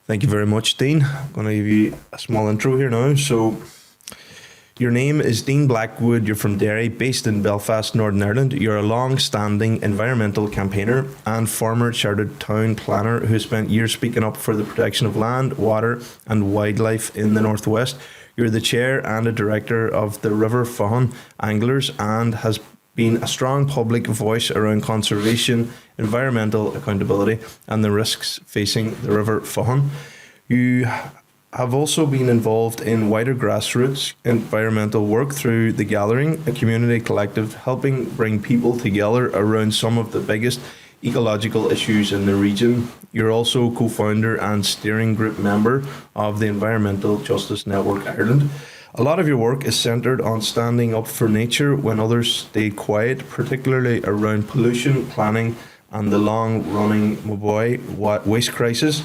Thank you very much, Dean. I'm going to give you a small intro here now. So, your name is Dean Blackwood. You're from Derry, based in Belfast, Northern Ireland. You're a long-standing environmental campaigner and former chartered town planner who spent years speaking up for the protection of land, water and wildlife in the Northwest. You're the chair and a director of the River Faughan Anglers and has been a strong public voice around conservation, environmental accountability and the risks facing the River Faughan. You have also been involved in wider grassroots environmental work through The Gathering, a community collective helping bring people together around some of the biggest ecological issues in the region. You're also co-founder and steering group member of the Environmental Justice Network Ireland. A lot of your work is centred on standing up for nature when others stay quiet, particularly around pollution, planning and the long-running Mobuoy waste crisis.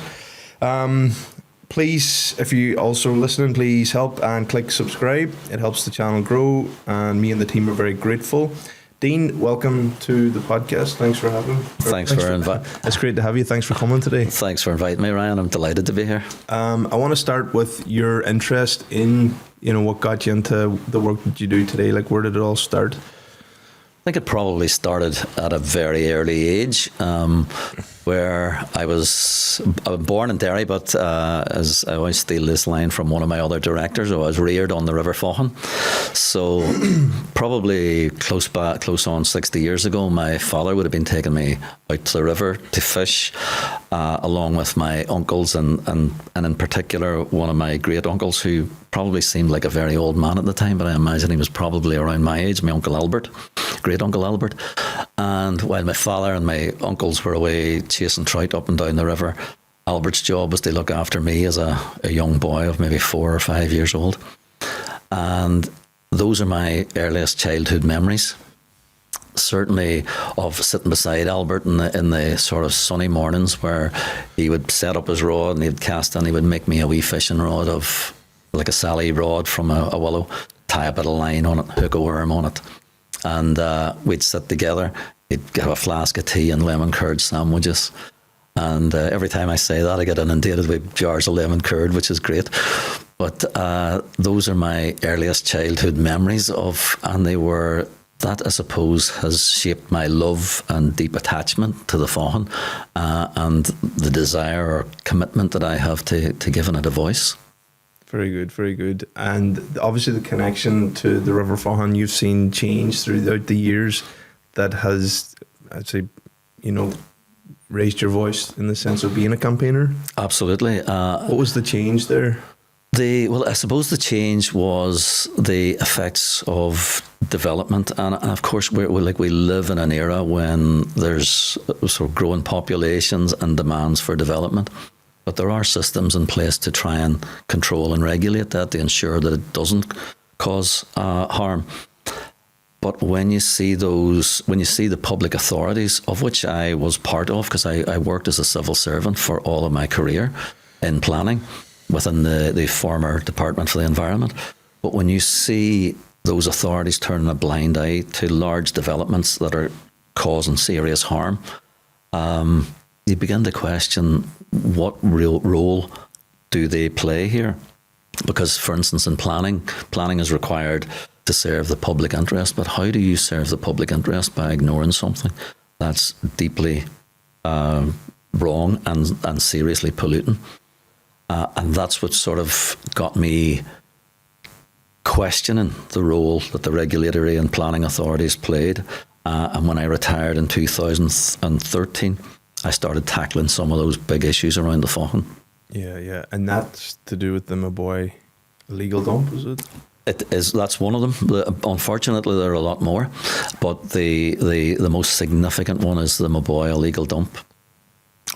Please, if you also listening, please help and click subscribe. It helps the channel grow and me and the team are very grateful. Dean, welcome to the podcast. Thanks for having me. Thanks for inviting. It's great to have you. Thanks for coming today. Thanks for inviting me, Ryan. I'm delighted to be here. I want to start with your interest in, what got you into the work that you do today. Like, where did it all start? I think it probably started at a very early age, where I was born in Derry, but as I always steal this line from one of my other directors, I was reared on the River Faughan. So probably close on 60 years ago, my father would have been taking me out to the river to fish, along with my uncles and in particular one of my great uncles who probably seemed like a very old man at the time, but I imagine he was probably around my age, my Uncle Albert, great Uncle Albert. And while my father and my uncles were away chasing trout up and down the river, Albert's job was to look after me as a young boy of maybe 4 or 5 years old. And those are my earliest childhood memories. Certainly of sitting beside Albert in the sort of sunny mornings where he would set up his rod and he'd cast and he would make me a wee fishing rod of like a Sally rod from a willow, tie a bit of line on it, hook a worm on it. And we'd sit together. He'd have a flask of tea and lemon curd sandwiches. And every time I say that, I get inundated with jars of lemon curd, which is great. But those are my earliest childhood memories and they were, that I suppose has shaped my love and deep attachment to the Faughan and the desire or commitment that I have to giving it a voice. Very good, very good. And obviously the connection to the River Faughan you've seen change throughout the years that has, I'd say, raised your voice in the sense of being a campaigner? Absolutely. What was the change there? I suppose the change was the effects of development, and of course we live in an era when there's sort of growing populations and demands for development, but there are systems in place to try and control and regulate that to ensure that it doesn't cause harm. But when you see the public authorities, of which I was part of, because I worked as a civil servant for all of my career in planning within the former Department for the Environment. But when you see those authorities turning a blind eye to large developments that are causing serious harm, you begin to question what real role do they play here? Because, for instance, in planning is required to serve the public interest, but how do you serve the public interest by ignoring something that's deeply wrong and seriously polluting? And that's what sort of got me questioning the role that the regulatory and planning authorities played. And when I retired in 2013, I started tackling some of those big issues around the Faughan. Yeah. And that's to do with the Mobuoy illegal dump, is it? It is. That's one of them. Unfortunately, there are a lot more, but the most significant one is the Mobuoy illegal dump.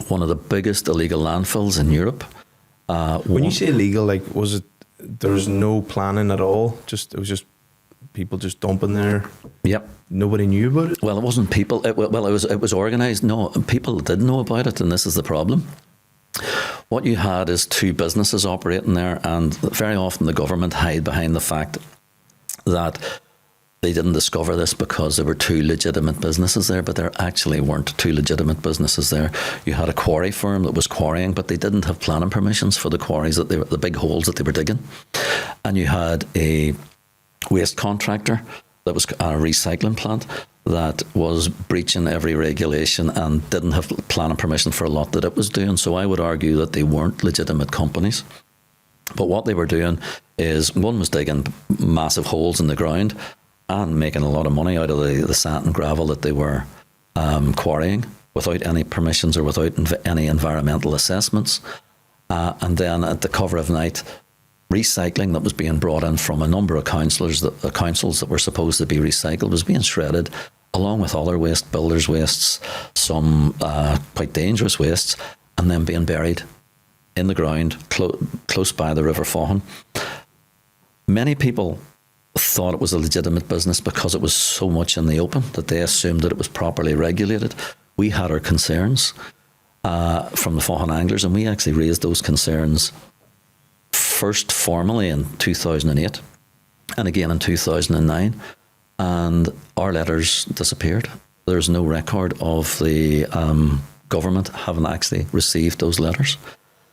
One of the biggest illegal landfills in Europe. When you say illegal, like, was it? There was no planning at all. It was just people just dumping there. Yep. Nobody knew about it. Well, it wasn't people. It was organised. No, people did know about it, and this is the problem. What you had is two businesses operating there, and very often the government hide behind the fact that they didn't discover this because there were two legitimate businesses there, but there actually weren't two legitimate businesses there. You had a quarry firm that was quarrying, but they didn't have planning permissions for the quarries that the big holes that they were digging. And you had a waste contractor that was a recycling plant that was breaching every regulation and didn't have planning permission for a lot that it was doing. So I would argue that they weren't legitimate companies. But what they were doing is, one was digging massive holes in the ground and making a lot of money out of the sand and gravel that they were quarrying without any permissions or without any environmental assessments. And then at the cover of night, recycling that was being brought in from a number of councils that were supposed to be recycled was being shredded, along with other waste, builders' wastes, some quite dangerous wastes, and then being buried in the ground close by the River Faughan. Many people thought it was a legitimate business because it was so much in the open that they assumed that it was properly regulated. We had our concerns from the Faughan anglers, and we actually raised those concerns first formally in 2008 and again in 2009, and our letters disappeared. There's no record of the government having actually received those letters.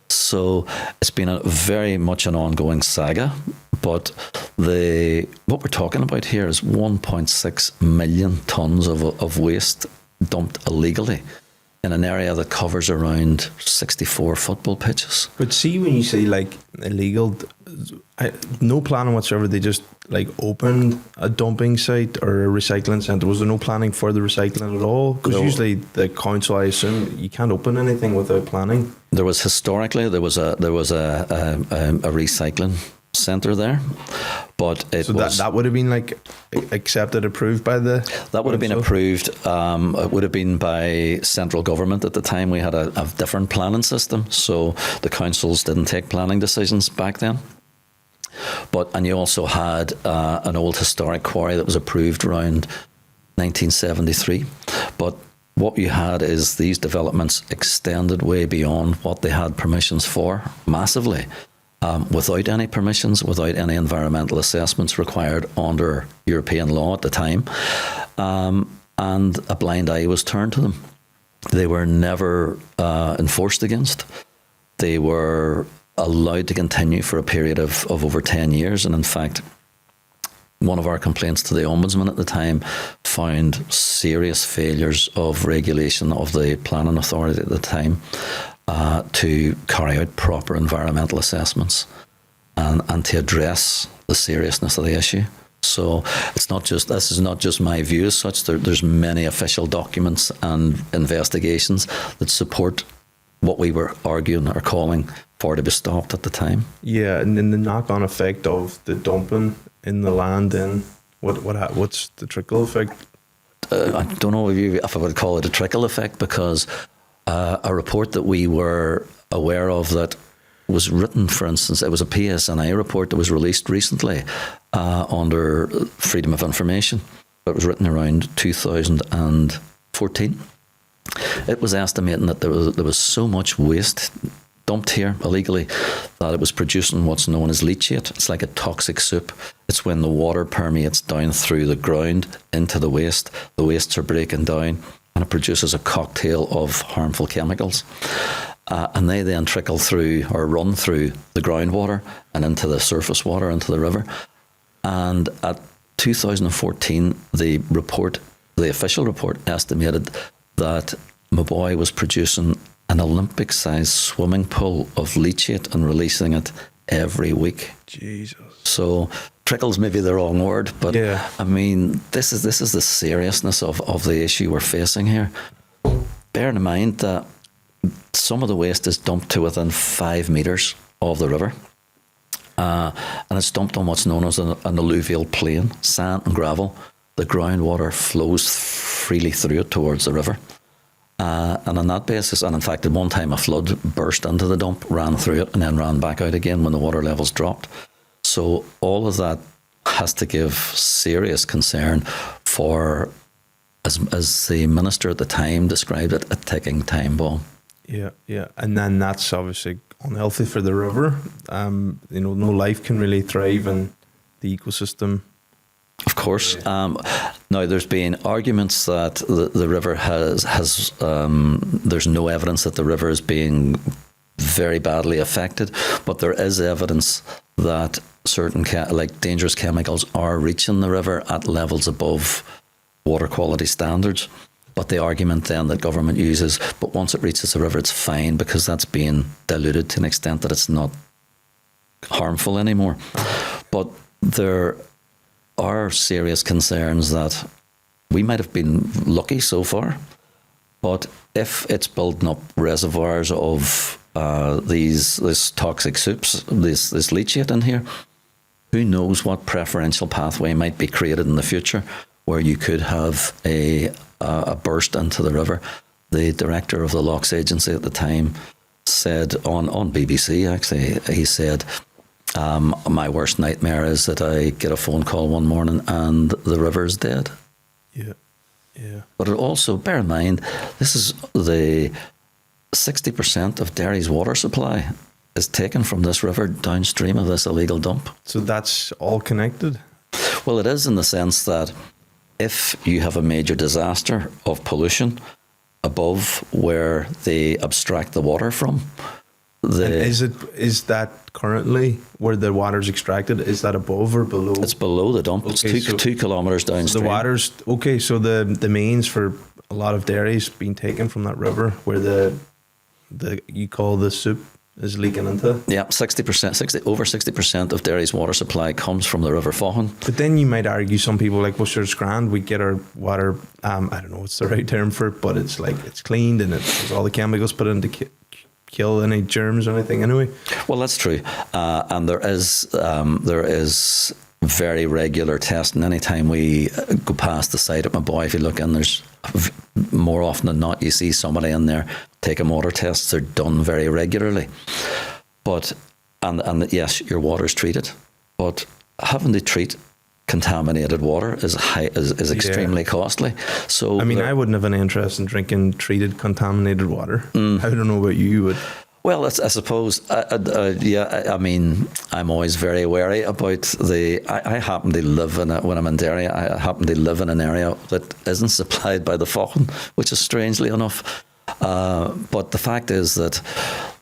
So it's been a very much an ongoing saga, but what we're talking about here is 1.6 million tonnes of waste dumped illegally in an area that covers around 64 football pitches. But see, when you say like illegal, no planning whatsoever, they just like opened a dumping site or a recycling centre. Was there no planning for the recycling at all? Because usually the council, I assume, you can't open anything without planning. There was historically there was a recycling centre there, but that would have been like accepted, approved by the. That would have been approved. It would have been by central government at the time. We had a different planning system, so the councils didn't take planning decisions back then. And you also had an old historic quarry that was approved around 1973, but what you had is these developments extended way beyond what they had permissions for, massively, without any permissions, without any environmental assessments required under European law at the time, and a blind eye was turned to them. They were never enforced against. They were allowed to continue for a period of over 10 years, and in fact, one of our complaints to the Ombudsman at the time found serious failures of regulation of the planning authority at the time to carry out proper environmental assessments and to address the seriousness of the issue. So this is not just my view as such. There's many official documents and investigations that support what we were arguing or calling for to be stopped at the time. Yeah, and then the knock-on effect of the dumping in the land, then what's the trickle effect? I don't know if I would call it a trickle effect, because a report that we were aware of that was written, for instance, it was a PSNI report that was released recently under Freedom of Information. It was written around 2014. It was estimating that there was so much waste dumped here illegally that it was producing what's known as leachate. It's like a toxic soup. It's when the water permeates down through the ground into the waste. The wastes are breaking down and it produces a cocktail of harmful chemicals. And they then trickle through or run through the groundwater and into the surface water, into the river. And at 2014, the official report estimated that Mobuoy was producing an Olympic-sized swimming pool of leachate and releasing it every week. Jesus. So trickle's maybe the wrong word, but yeah. I mean, this is the seriousness of the issue we're facing here. Bearing in mind that some of the waste is dumped to within 5 metres of the river, and it's dumped on what's known as an alluvial plain, sand and gravel. The groundwater flows freely through it towards the river. And on that basis, and in fact, at one time a flood burst into the dump, ran through it, and then ran back out again when the water levels dropped. So all of that has to give serious concern for, as the minister at the time described it, a ticking time bomb. Yeah, yeah. And then that's obviously unhealthy for the river. No life can really thrive in the ecosystem Of course. Now, there's been arguments that the river has there's no evidence that the river is being very badly affected, but there is evidence that certain like dangerous chemicals are reaching the river at levels above water quality standards. But the argument then that government uses, but once it reaches the river, it's fine because that's being diluted to an extent that it's not harmful anymore. But there are serious concerns that we might have been lucky so far, but if it's building up reservoirs of these toxic soups, this leachate in here, who knows what preferential pathway might be created in the future where you could have a burst into the river. The director of the Lochs Agency at the time said on BBC, actually, he said, my worst nightmare is that I get a phone call one morning and the river's dead. Yeah, yeah. But it also, bear in mind, this is the 60% of Derry's water supply is taken from this river downstream of this illegal dump. So that's all connected? Well, it is in the sense that if you have a major disaster of pollution above where they abstract the water from, is that currently where the water's extracted? Is that above or below? It's below the dump. It's 2 kilometres downstream. The water's okay. So the mains for a lot of Derry's been taken from that river where the you call the soup is leaking into. Yeah, 60%, over 60% of Derry's water supply comes from the River Faughan. But then you might argue, some people like, well, sure, it's grand. We get our water. I don't know what's the right term for it, but it's like it's cleaned and it's all the chemicals put in to kill any germs or anything. Anyway. Well, that's true, and there is very regular testing. Anytime we go past the site at Mobuoy, if you look in, there's more often than not you see somebody in there taking water tests. They're done very regularly. But and yes, your water is treated, but having to treat contaminated water is extremely costly. So I mean, I wouldn't have an interest in drinking treated contaminated water. I don't know about you, but. Well, I suppose, I mean, I'm always very wary about I happen to live when I'm in Derry, I happen to live in an area that isn't supplied by the Faughan, which is strangely enough. But the fact is that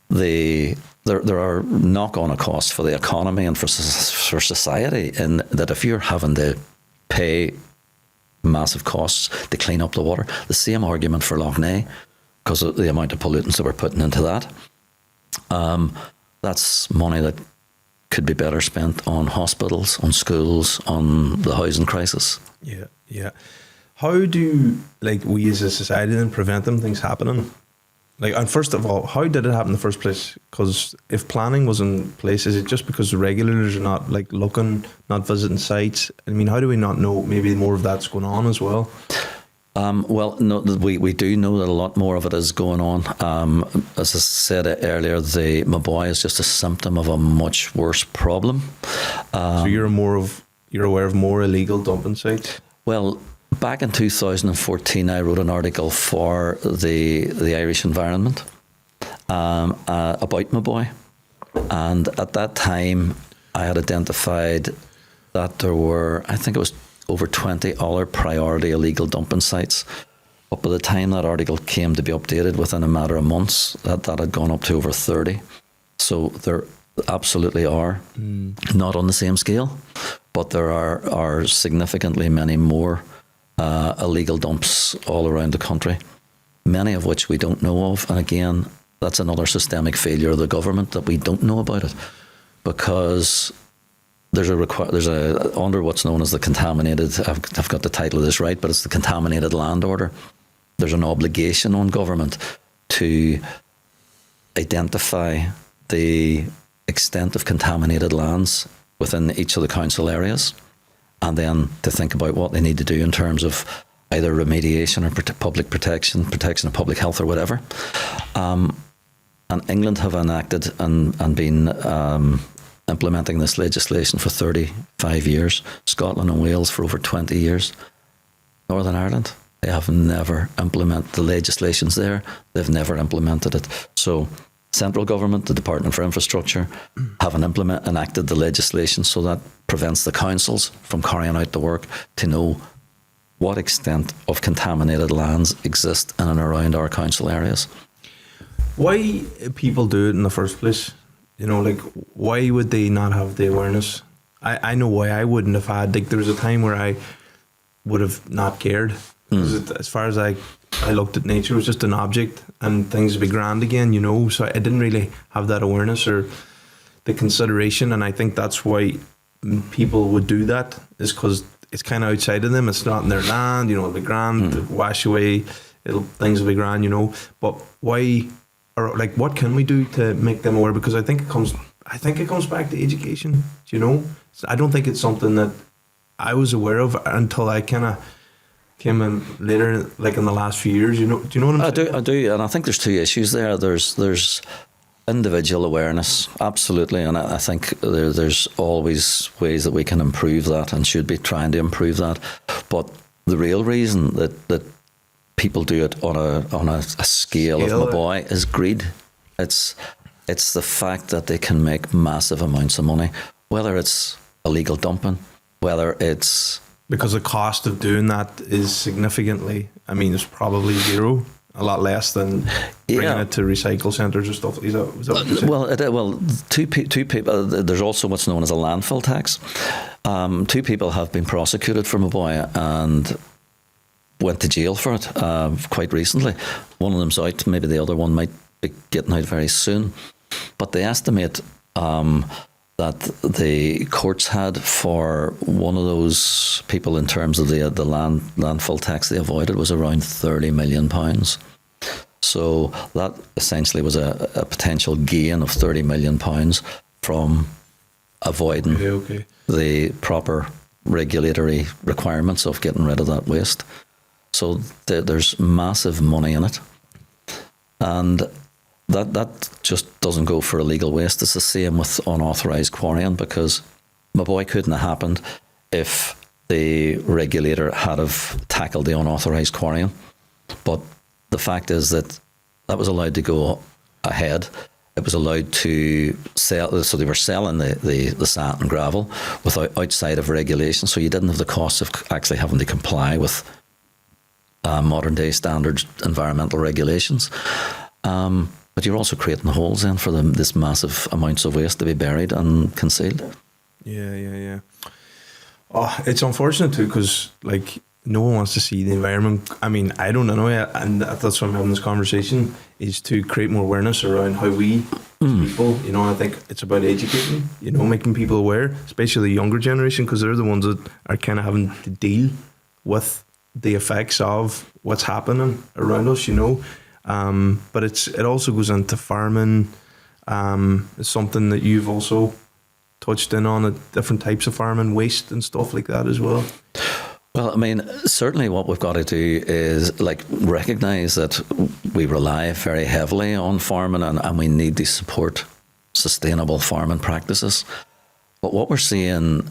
there are knock-on costs for the economy and for society, in that if you're having to pay massive costs to clean up the water, the same argument for Lough Neagh, because of the amount of pollutants that we're putting into that. That's money that could be better spent on hospitals, on schools, on the housing crisis. Yeah, yeah. How do we as a society then prevent them things happening? And first of all, how did it happen in the first place? Because if planning was in place, is it just because the regulators are not looking, not visiting sites? I mean, how do we not know? Maybe more of that's going on as well. Well, no, we do know that a lot more of it is going on. As I said earlier, the Mobuoy is just a symptom of a much worse problem. So you're aware of more illegal dumping sites? Well, back in 2014, I wrote an article for the Irish Environment about Mobuoy, and at that time, I had identified that there were, I think it was over 20 other priority illegal dumping sites. But by the time that article came to be updated within a matter of months, that had gone up to over 30. So there absolutely are, not on the same scale, but there are significantly many more illegal dumps all around the country, many of which we don't know of. And again, that's another systemic failure of the government, that we don't know about it, because there's a under what's known as the contaminated, I've got the title of this right, but it's the contaminated land order. There's an obligation on government to identify the extent of contaminated lands within each of the council areas, and then to think about what they need to do in terms of either remediation or public protection of public health or whatever. And England have enacted and been implementing this legislation for 35 years. Scotland and Wales for over 20 years. Northern Ireland, they have never implemented the legislations there. They've never implemented it. So central government, the Department for Infrastructure, haven't enacted the legislation so that prevents the councils from carrying out the work to know what extent of contaminated lands exist in and around our council areas. Why people do it in the first place? You know, like, why would they not have the awareness? I know why I wouldn't have had. Like, there was a time where I would have not cared. As far as I looked at nature, it was just an object, and things would be grand again, you know. So I didn't really have that awareness or the consideration, and I think that's why people would do that, is because it's kind of outside of them. It's not in their land, you know. It'll be grand, wash away, things will be grand, you know. But why, or like, what can we do to make them aware? Because I think it comes back to education, you know. I don't think it's something that I was aware of until I kind of came in later, like in the last few years, you know. Do you know what I'm saying? I do, and I think there's two issues there. There's individual awareness, absolutely, and I think there's always ways that we can improve that and should be trying to improve that. But the real reason that people do it on a scale of Mobuoy is greed. It's the fact that they can make massive amounts of money, whether it's illegal dumping, whether it's... Because the cost of doing that is significantly, I mean, it's probably zero, a lot less than bringing it to recycle centres or stuff. Is that what you're saying? Well, two people, there's also what's known as a landfill tax. Two people have been prosecuted for Mobuoy and went to jail for it quite recently. One of them's out, maybe the other one might be getting out very soon. But they estimate that the courts had for one of those people in terms of the landfill tax they avoided was around £30 million. So that essentially was a potential gain of £30 million from avoiding the proper regulatory requirements of getting rid of that waste. So there's massive money in it. And that just doesn't go for illegal waste. It's the same with unauthorised quarrying, because Mobuoy couldn't have happened if the regulator had have tackled the unauthorised quarrying. But the fact is that was allowed to go ahead. It was allowed to sell, so they were selling the sand and gravel outside of regulation, so you didn't have the cost of actually having to comply with modern day standard environmental regulations. But you're also creating holes then for this massive amounts of waste to be buried and concealed. Yeah. Oh, it's unfortunate too, because like no one wants to see the environment. I mean, I don't know, and that's why I'm having this conversation, is to create more awareness around how we people, you know. I think it's about educating, you know, making people aware, especially the younger generation, because they're the ones that are kind of having to deal with the effects of what's happening around us, you know. But it also goes into farming. It's something that you've also touched in on, different types of farming, waste and stuff like that as well. Well, I mean, certainly what we've got to do is like recognise that we rely very heavily on farming and we need to support sustainable farming practices. But what we're seeing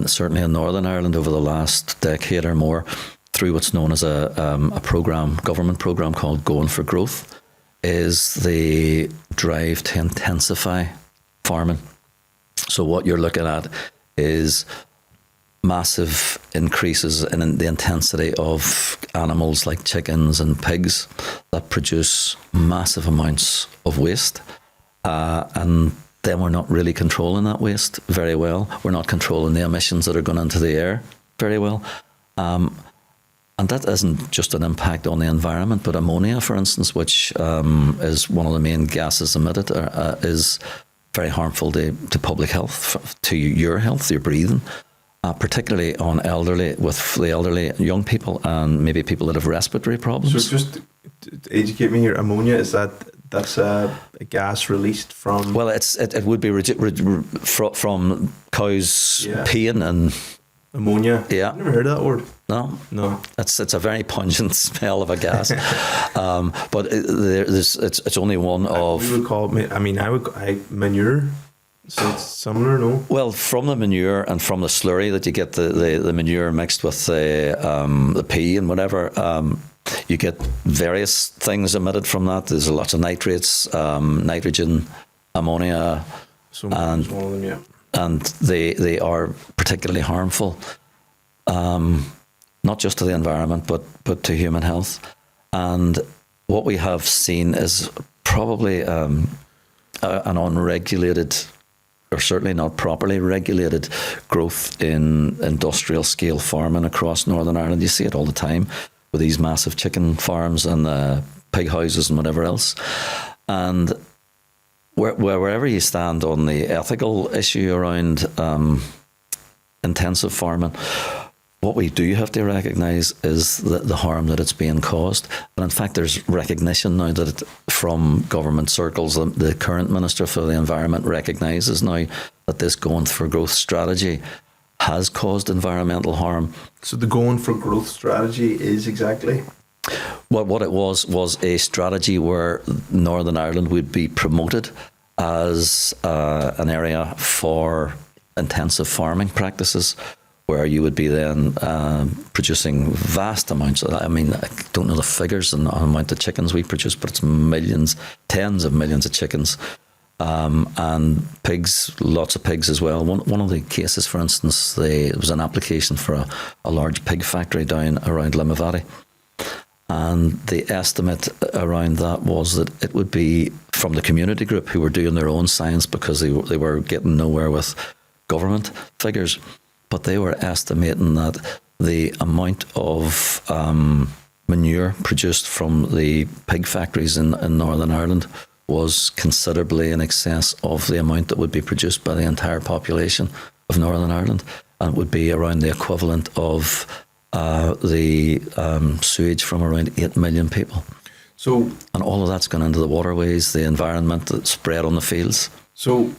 certainly in Northern Ireland over the last decade or more, through what's known as a government programme called Going for Growth, is the drive to intensify farming. So what you're looking at is massive increases in the intensity of animals like chickens and pigs that produce massive amounts of waste. And then we're not really controlling that waste very well. We're not controlling the emissions that are going into the air very well. And that isn't just an impact on the environment, but ammonia, for instance, which is one of the main gases emitted, is very harmful to public health, to your health, your breathing, particularly on with the elderly, young people, and maybe people that have respiratory problems. So just to educate me here, ammonia, that's a gas released from... Well, it would be from cows peeing and... Ammonia? Yeah. I've never heard of that word. No. It's a very pungent smell of a gas. But it's only one of... We would call it, manure. So it's similar, no? Well, from the manure and from the slurry that you get, the manure mixed with the pea and whatever, You get various things emitted from that. There's lots of nitrates, nitrogen, ammonia, So one of them, yeah. and they are particularly harmful, not just to the environment, but to human health. And what we have seen is probably an unregulated, or certainly not properly regulated, growth in industrial scale farming across Northern Ireland. You see it all the time with these massive chicken farms and pig houses and whatever else. And wherever you stand on the ethical issue around intensive farming, what we do have to recognise is the harm that it's being caused. And in fact, there's recognition now that from government circles, the current Minister for the Environment recognises now that this Going for Growth strategy has caused environmental harm. So the Going for Growth strategy is exactly? What it was a strategy where Northern Ireland would be promoted as an area for intensive farming practices, where you would be then producing vast amounts. I mean, I don't know the figures and the amount of chickens we produce, but it's millions, tens of millions of chickens. And pigs, lots of pigs as well. One of the cases, for instance, there was an application for a large pig factory down around Limavady. And the estimate around that was that it would be from the community group who were doing their own science, because they were getting nowhere with government figures. But they were estimating that the amount of manure produced from the pig factories in Northern Ireland was considerably in excess of the amount that would be produced by the entire population of Northern Ireland. And it would be around the equivalent of the sewage from around 8 million people. And all of that's gone into the waterways, the environment that's spread on the fields. So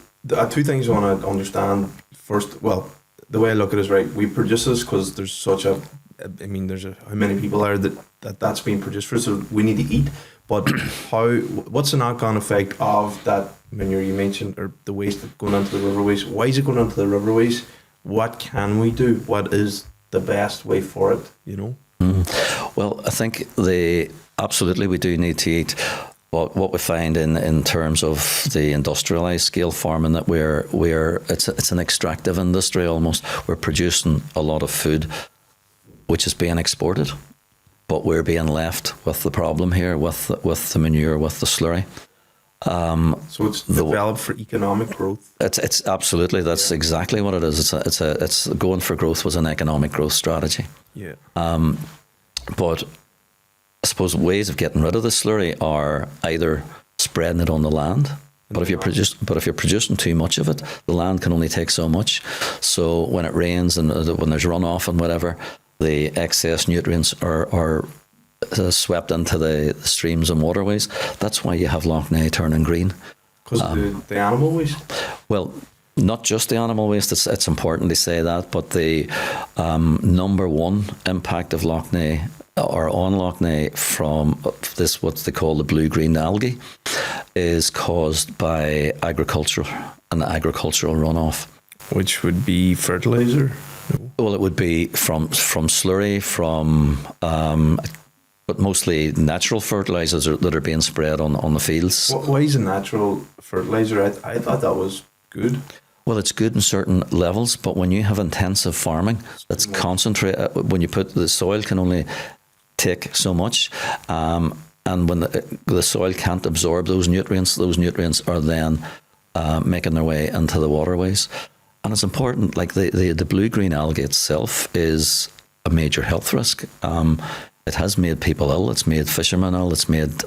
two things I want to understand. First, well, the way I look at it is, right, we produce this because there's such a, I mean, how many people are that's being produced for, so we need to eat. But what's the knock-on effect of that manure you mentioned, or the waste going into the riverways? Why is it going into the riverways? What can we do? What is the best way for it, you know? Well, I think absolutely we do need to eat. What we find in terms of the industrialised scale farming, that it's an extractive industry almost. We're producing a lot of food which is being exported, but we're being left with the problem here with the manure, with the slurry. So it's developed for economic growth. It's absolutely, that's exactly what it is. It's Going for Growth was an economic growth strategy. Yeah. But I suppose ways of getting rid of the slurry are either spreading it on the land. But if you're producing too much of it, the land can only take so much. So when it rains and when there's runoff and whatever, the excess nutrients are swept into the streams and waterways. That's why you have Lough Neagh turning green. Because of the animal waste? Well, not just the animal waste, it's important to say that, but the number one impact of Lough Neagh, or on Lough Neagh, from this, what they call the blue-green algae, is caused by agriculture and agricultural runoff. Which would be fertiliser? No. Well, it would be from slurry, but mostly natural fertilisers that are being spread on the fields. Why is a natural fertiliser? I thought that was good. Well, it's good in certain levels, but when you have intensive farming, that's concentrate. When you put the soil can only take so much, and when the soil can't absorb those nutrients are then making their way into the waterways. And it's important, like the blue-green algae itself is a major health risk. It has made people ill. It's made fishermen ill. It's made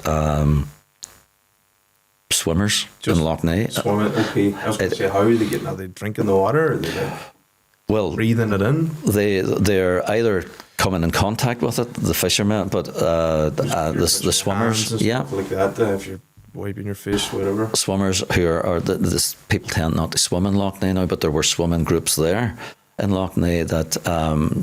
swimmers in Lough Neagh. Swimming, okay. I was going to say, how are they getting? Are they drinking the water? Or are they breathing it in? They're either coming in contact with it, the fishermen, but the swimmers, yeah, like that. If you're wiping your face, whatever. Swimmers who are people tend not to swim in Lough Neagh now, but there were swimming groups there in Lough Neagh that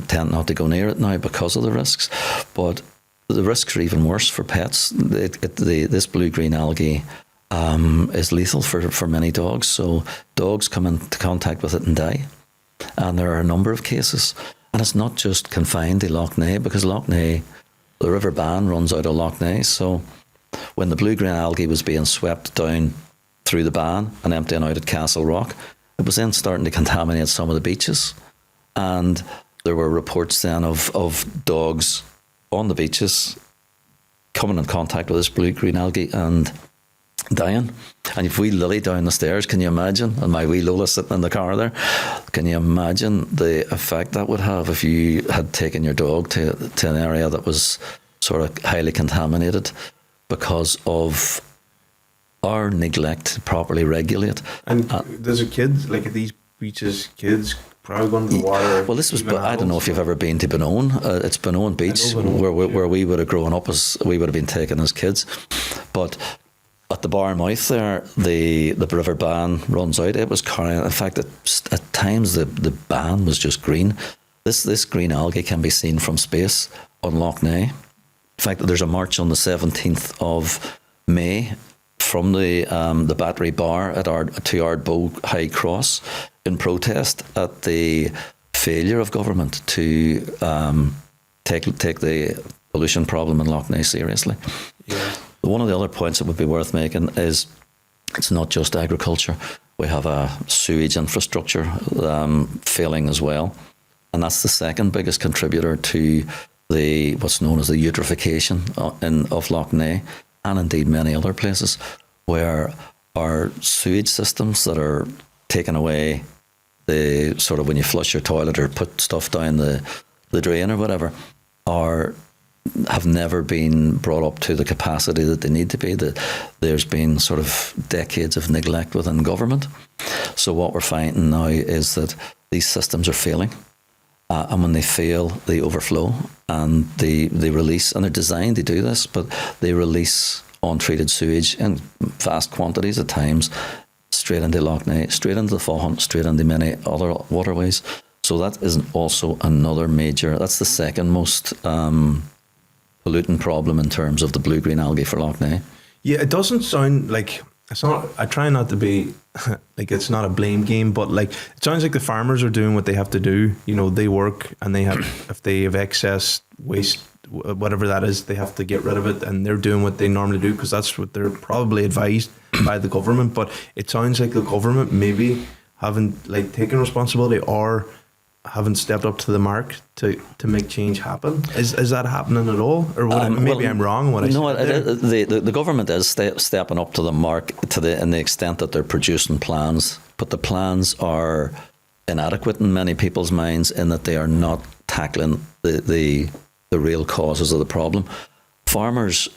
tend not to go near it now because of the risks. But the risks are even worse for pets. This blue-green algae is lethal for many dogs. So dogs come into contact with it and die. And there are a number of cases. And it's not just confined to Lough Neagh, because Lough Neagh the River Faughan runs out of Lough Neagh. So when the blue-green algae was being swept down through the Faughan and emptying out at Castle Rock, it was then starting to contaminate some of the beaches. And there were reports then of dogs on the beaches coming in contact with this blue-green algae and dying. And if we Lily down the stairs, can you imagine? And my wee Lola sitting in the car there, can you imagine the effect that would have if you had taken your dog to an area that was sort of highly contaminated because of our neglect to properly regulate? And there's a kid, like at these beaches, kids probably going to the water. Well, this was, I don't know if you've ever been to Benone. It's Benone Beach, where we would have grown up as, we would have been taken as kids. But at the bar mouth there, the River Faughan runs out. It was carrying, in fact, at times the Faughan was just green. This green algae can be seen from space on Lough Neagh. In fact, there's a march on the 17th of May from the Battery Bar at to Ardbow High Cross in protest at the failure of government to take the pollution problem in Lough Neagh seriously. Yeah. One of the other points that would be worth making is it's not just agriculture. We have a sewage infrastructure failing as well. And that's the second biggest contributor to what's known as the eutrophication of Lough Neagh, and indeed many other places, where our sewage systems that are taking away the sort of when you flush your toilet or put stuff down the drain or whatever, have never been brought up to the capacity that they need to be. There's been sort of decades of neglect within government. So what we're finding now is that these systems are failing. And when they fail, they overflow and they release, and they're designed to do this, but they release untreated sewage in vast quantities at times straight into Lough Neagh, straight into the Faughan, straight into many other waterways. So that is also another major, that's the second most pollutant problem in terms of the blue-green algae for Lough Neagh. Yeah, it doesn't sound like, it's not, I try not to be, like it's not a blame game, but like it sounds like the farmers are doing what they have to do. You know, they work and they have, if they have excess waste, whatever that is, they have to get rid of it, and they're doing what they normally do because that's what they're probably advised by the government. But it sounds like the government maybe haven't like taken responsibility or haven't stepped up to the mark to make change happen. Is that happening at all, or maybe I'm wrong? The government is stepping up to the mark in the extent that they're producing plans, but the plans are inadequate in many people's minds in that they are not tackling the real causes of the problem. Farmers,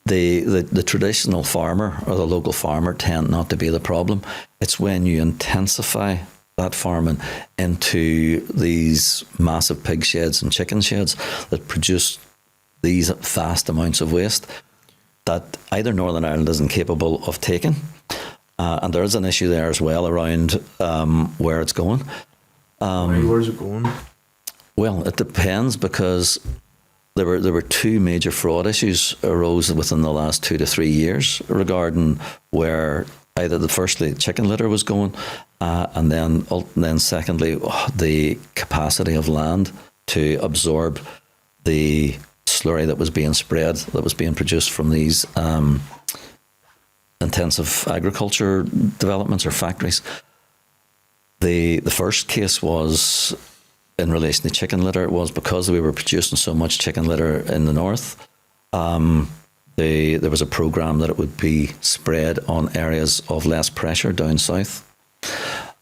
the traditional farmer or the local farmer tend not to be the problem. It's when you intensify that farming into these massive pig sheds and chicken sheds that produce these vast amounts of waste that either Northern Ireland isn't capable of taking, and there is an issue there as well around where it's going. Where's it going? Well, it depends, because there were two major fraud issues arose within the last 2 to 3 years regarding where either firstly chicken litter was going, and then secondly the capacity of land to absorb the slurry that was being spread, that was being produced from these intensive agriculture developments or factories. The first case was in relation to chicken litter. It was because we were producing so much chicken litter in the north. There was a programme that it would be spread on areas of less pressure down south.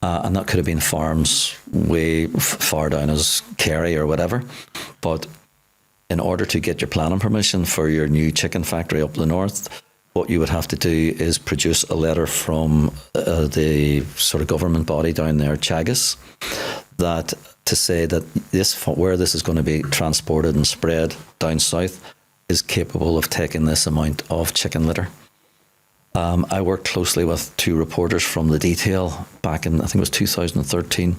And that could have been farms way far down as Kerry or whatever. But in order to get your planning permission for your new chicken factory up the north, what you would have to do is produce a letter from the sort of government body down there, Teagasc, that to say that where this is going to be transported and spread down south is capable of taking this amount of chicken litter. I worked closely with two reporters from The Detail back in, I think it was 2013.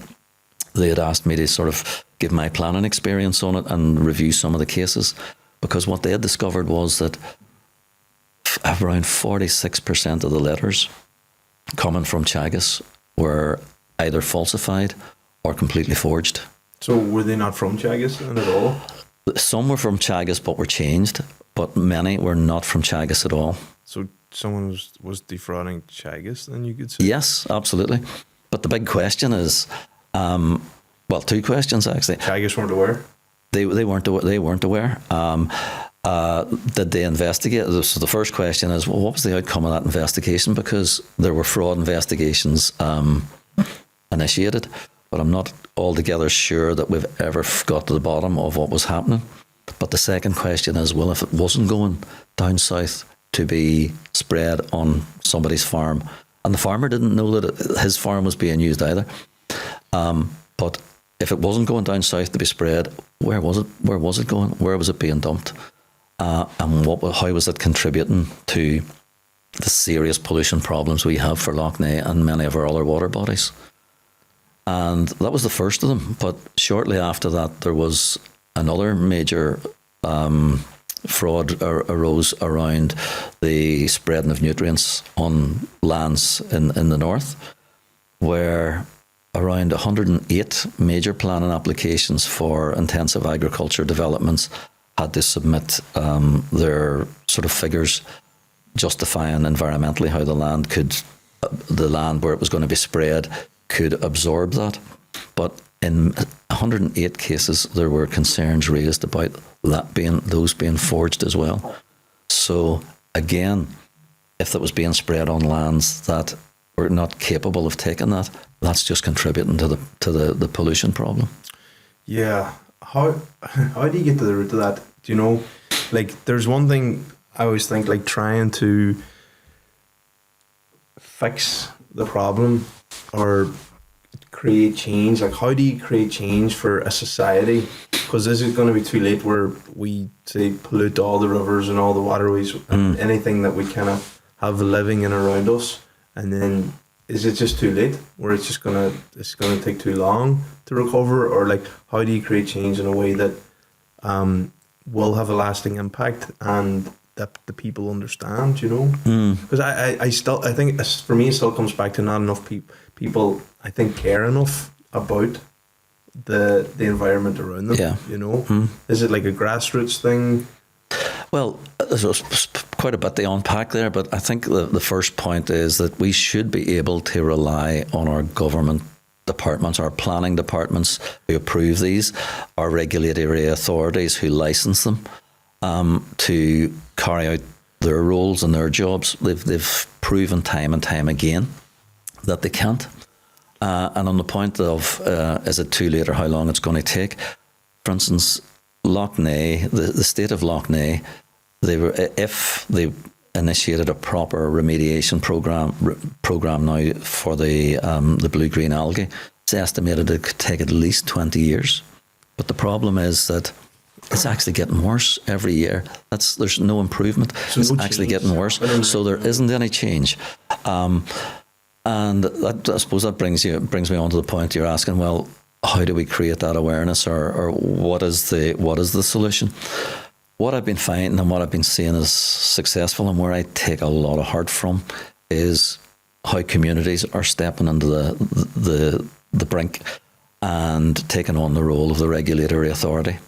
They had asked me to sort of give my planning experience on it and review some of the cases, because what they had discovered was that around 46% of the letters coming from Teagasc were either falsified or completely forged. So were they not from Teagasc at all? Some were from Chagas but were changed, but many were not from Chagas at all. So someone was defrauding Chagas, then you could say? Yes, absolutely. But the big question is, well, two questions actually. Chagas weren't aware? They weren't aware. Did they investigate? So the first question is, well, what was the outcome of that investigation? Because there were fraud investigations initiated, but I'm not altogether sure that we've ever got to the bottom of what was happening. But the second question is, well, if it wasn't going down south to be spread on somebody's farm, and the farmer didn't know that his farm was being used either, but if it wasn't going down south to be spread, where was it? Where was it going? Where was it being dumped? And how was it contributing to the serious pollution problems we have for Lough Neagh and many of our other water bodies? And that was the first of them. But shortly after that, there was another major fraud arose around the spreading of nutrients on lands in the north, where around 108 major planning applications for intensive agriculture developments had to submit their sort of figures justifying environmentally how the land where it was going to be spread could absorb that. But in 108 cases, there were concerns raised about those being forged as well. So again, if it was being spread on lands that were not capable of taking that, that's just contributing to the pollution problem. Yeah. How do you get to the root of that? Do you know, like, there's one thing I always think, like, trying to fix the problem or create change. Like, how do you create change for a society? Because this is going to be too late where we, say, pollute all the rivers and all the waterways and anything that we kind of have living in around us. And then is it just too late where it's going to take too long to recover? Or, like, how do you create change in a way that will have a lasting impact and that the people understand, you know? Because I think for me it still comes back to not enough people I think care enough about the environment around them. Yeah. You know, is it like a grassroots thing? Well, there's quite a bit to unpack there, but I think the first point is that we should be able to rely on our government departments, our planning departments who approve these, our regulatory authorities who license them, to carry out their roles and their jobs. They've proven time and time again that they can't. And on the point of is it too late or how long it's going to take, for instance, Lough Neagh, the state of Lough Neagh, if they initiated a proper remediation program now for the blue-green algae, it's estimated it could take at least 20 years. But the problem is that it's actually getting worse every year. There's no improvement. So it's actually getting worse. So there isn't any change. And that, I suppose that brings me on to the point you're asking, well, how do we create that awareness, or what is the solution? What I've been finding and what I've been seeing is successful, and where I take a lot of heart from, is how communities are stepping into the brink and taking on the role of the regulatory authority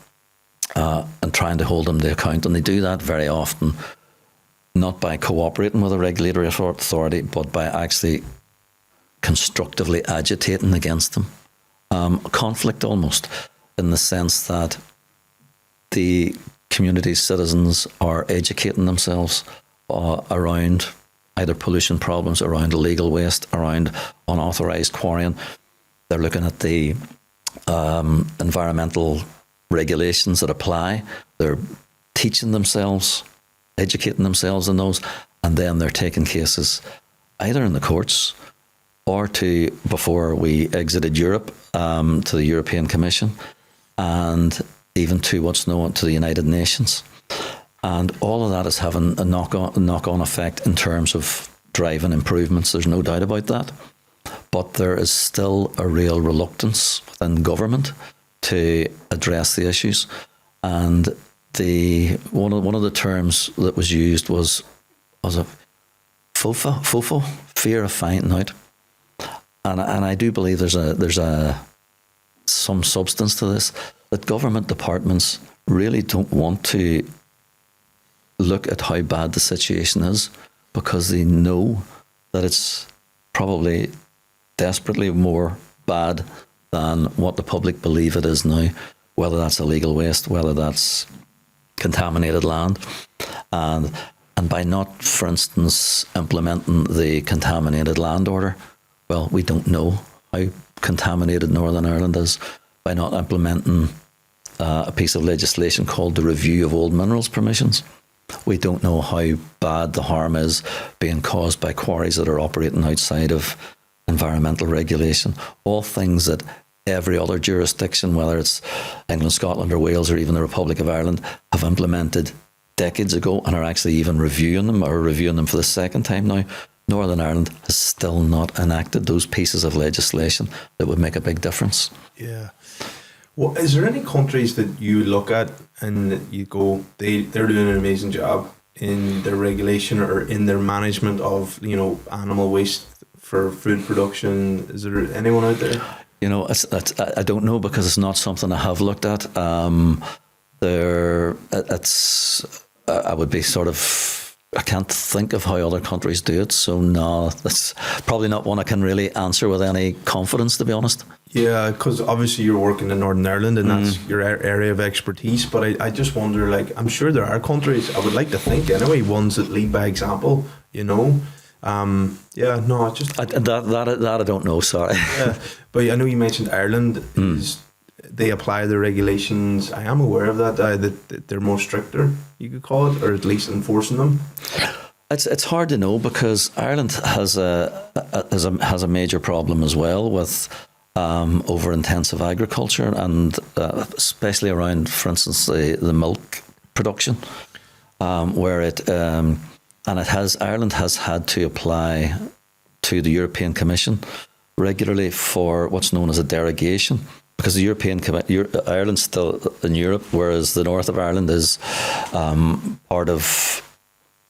and trying to hold them to account. And they do that very often, not by cooperating with the regulatory authority, but by actually constructively agitating against them. Conflict almost, in the sense that the community citizens are educating themselves around either pollution problems, around illegal waste, around unauthorised quarrying. They're looking at the environmental regulations that apply. They're teaching themselves, educating themselves in those, and then they're taking cases either in the courts or before we exited Europe, to the European Commission, and even to what's known to the United Nations. And all of that is having a knock-on effect in terms of driving improvements. There's no doubt about that. But there is still a real reluctance within government to address the issues. And one of the terms that was used was a FOFO, fear of finding out. And I do believe there's some substance to this, that government departments really don't want to look at how bad the situation is, because they know that it's probably desperately more bad than what the public believe it is now, whether that's illegal waste, whether that's contaminated land. And by not, for instance, implementing the contaminated land order, well, we don't know how contaminated Northern Ireland is. By not implementing a piece of legislation called the Review of Old Minerals Permissions, we don't know how bad the harm is being caused by quarries that are operating outside of environmental regulation. All things that every other jurisdiction, whether it's England, Scotland or Wales or even the Republic of Ireland, have implemented decades ago and are actually even reviewing them for the second time now. Northern Ireland has still not enacted those pieces of legislation that would make a big difference. Yeah. Well, is there any countries that you look at and you go, they're doing an amazing job in their regulation or in their management of, animal waste for food production? Is there anyone out there? I don't know, because it's not something I have looked at. I would be sort of, I can't think of how other countries do it. So no, that's probably not one I can really answer with any confidence, to be honest. Yeah, because obviously you're working in Northern Ireland and that's your area of expertise. But I just wonder, I'm sure there are countries, I would like to think anyway, ones that lead by example, That I don't know, sorry. Yeah, but I know you mentioned Ireland. They apply the regulations. I am aware of that. That they're more stricter, you could call it, or at least enforcing them. It's hard to know, because Ireland has a major problem as well with over intensive agriculture, and especially around, for instance, the milk production, where Ireland has had to apply to the European Commission regularly for what's known as a derogation, because the Ireland's still in Europe, whereas the north of Ireland is part of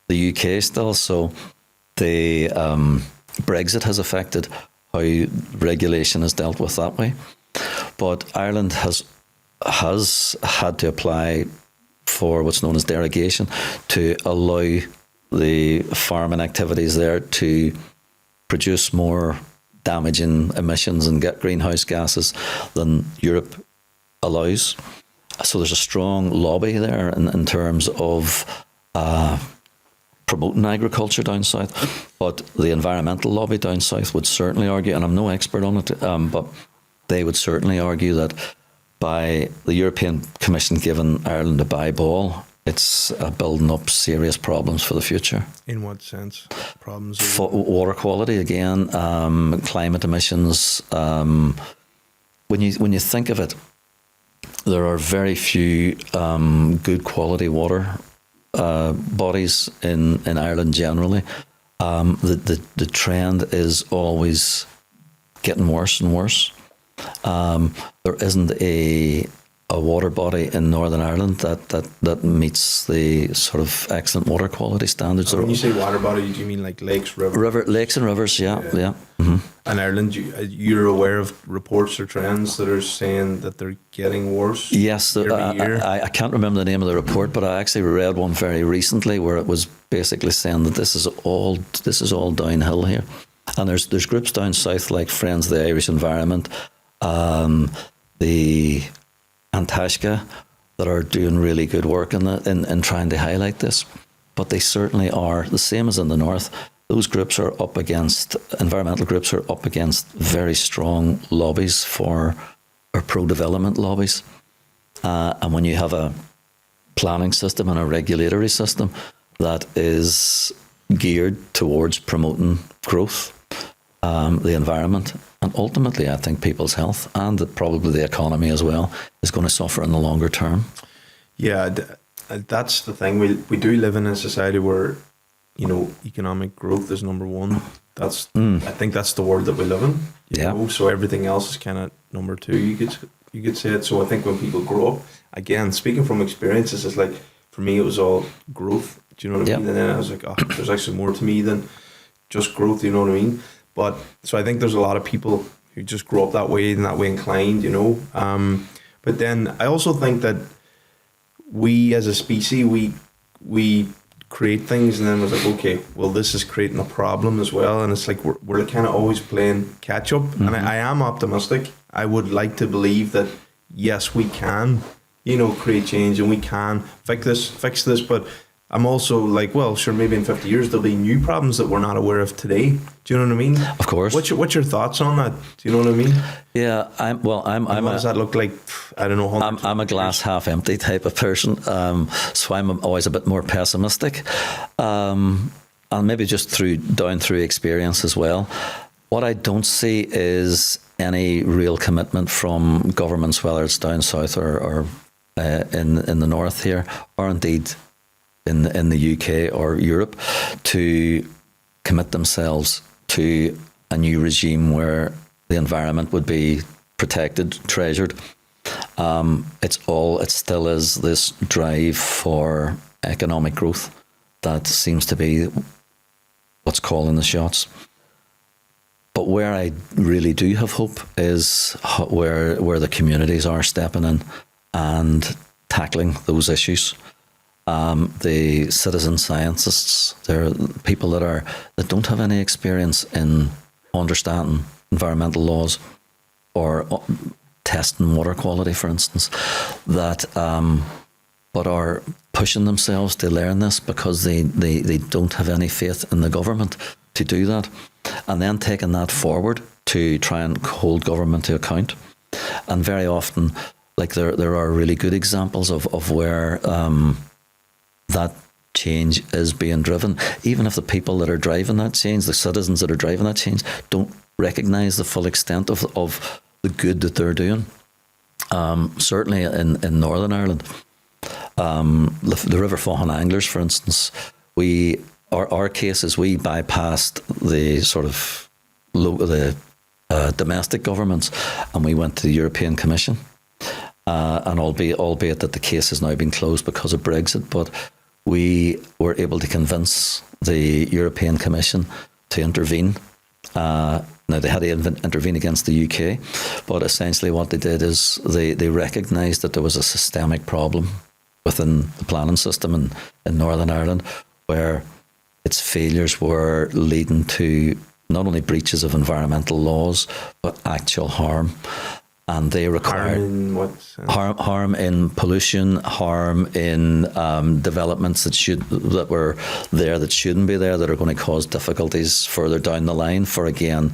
the UK still. So the Brexit has affected how regulation is dealt with that way. But Ireland has had to apply for what's known as derogation to allow the farming activities there to produce more damaging emissions and get greenhouse gases than Europe allows. So there's a strong lobby there in terms of promoting agriculture down south. But the environmental lobby down south would certainly argue, and I'm no expert on it, but they would certainly argue that by the European Commission giving Ireland a bye ball, it's building up serious problems for the future. In what sense? Problems? Water quality again, climate emissions. When you think of it, there are very few good quality water bodies in Ireland generally. The trend is always getting worse and worse. There isn't a water body in Northern Ireland that meets the sort of excellent water quality standards. When you say water body, do you mean like lakes, rivers? Lakes and rivers, yeah. Mm-hmm. And Ireland, you're aware of reports or trends that are saying that they're getting worse? Yes, every year? I can't remember the name of the report, but I actually read one very recently where it was basically saying that this is all downhill here. And there's groups down south like Friends of the Irish Environment, the Antashka, that are doing really good work in trying to highlight this. But they certainly are the same as in the north. Those groups are up against, environmental groups are up against very strong lobbies or pro-development lobbies. And when you have a planning system and a regulatory system that is geared towards promoting growth, the environment, and ultimately I think people's health and probably the economy as well is going to suffer in the longer term. Yeah, that's the thing. We do live in a society where, economic growth is number one. I think that's the world that we live in. You know? So everything else is kind of number two. You could say it. So I think when people grow up, again, speaking from experiences, it's like for me it was all growth. Do you know what I mean? And then I was like, there's actually more to me than just growth. You know what I mean? But so I think there's a lot of people who just grow up that way and that way inclined. But then I also think that we as a species, we create things and then was like, okay, well, this is creating a problem as well. And it's like we're kind of always playing catch up. And I am optimistic. I would like to believe that, yes, we can, create change and we can fix this. But I'm also like, well, sure, maybe in 50 years there'll be new problems that we're not aware of today. Do you know what I mean? Of course. What's your thoughts on that? Do you know what I mean? Yeah, what does that look like? I don't know. I'm a glass half empty type of person, so I'm always a bit more pessimistic, and maybe just down through experience as well. What I don't see is any real commitment from governments, whether it's down south or in the north here, or indeed in the UK or Europe, to commit themselves to a new regime where the environment would be protected, treasured. It still is this drive for economic growth that seems to be what's calling the shots. But where I really do have hope is where the communities are stepping in and tackling those issues. The citizen scientists, they're people that don't have any experience in understanding environmental laws or testing water quality, for instance, that but are pushing themselves to learn this because they don't have any faith in the government to do that, and then taking that forward to try and hold government to account. And very often, like there are really good examples of where that change is being driven, even if the people that are driving that change, the citizens that are driving that change, don't recognise the full extent of the good that they're doing. Certainly in Northern Ireland, the River Faughan anglers, for instance, our case is we bypassed the sort of domestic governments, and we went to the European Commission. And albeit that the case has now been closed because of Brexit, but we were able to convince the European Commission to intervene. Now, they had to intervene against the UK, but essentially what they did is they recognised that there was a systemic problem within the planning system in Northern Ireland, where its failures were leading to not only breaches of environmental laws, but actual harm. And they required harm in pollution, harm in developments that were there that shouldn't be there, that are going to cause difficulties further down the line for, again,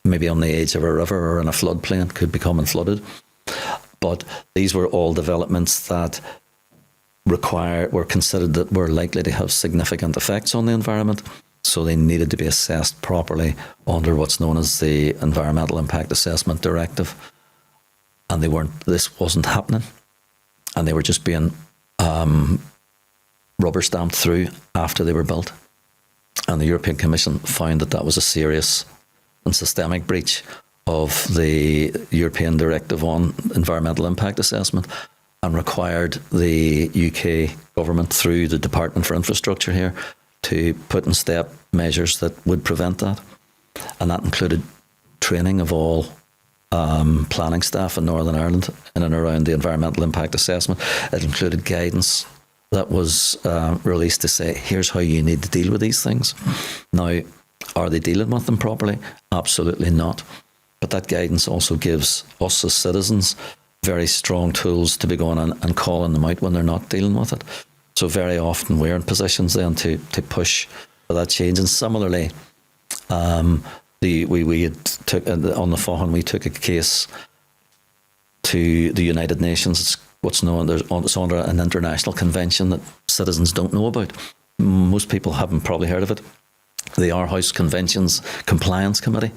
maybe on the edge of a river or in a floodplain, could become flooded. But these were all developments that were considered that were likely to have significant effects on the environment. So they needed to be assessed properly under what's known as the Environmental Impact Assessment Directive. And this wasn't happening, and they were just being rubber stamped through after they were built. And the European Commission found that was a serious and systemic breach of the European Directive on Environmental Impact Assessment, and required the UK government through the Department for Infrastructure here to put in step measures that would prevent that. And that included training of all planning staff in Northern Ireland in and around the environmental impact assessment. It included guidance that was released to say, here's how you need to deal with these things. Now, are they dealing with them properly? Absolutely not. But that guidance also gives us as citizens very strong tools to be going on and calling them out when they're not dealing with it. So very often we're in positions then to push for that change. And similarly, we had took on the Faughan, we took a case to the United Nations. It's what's known, it's under an international convention that citizens don't know about. Most people haven't probably heard of it. The Aarhus Conventions Compliance Committee.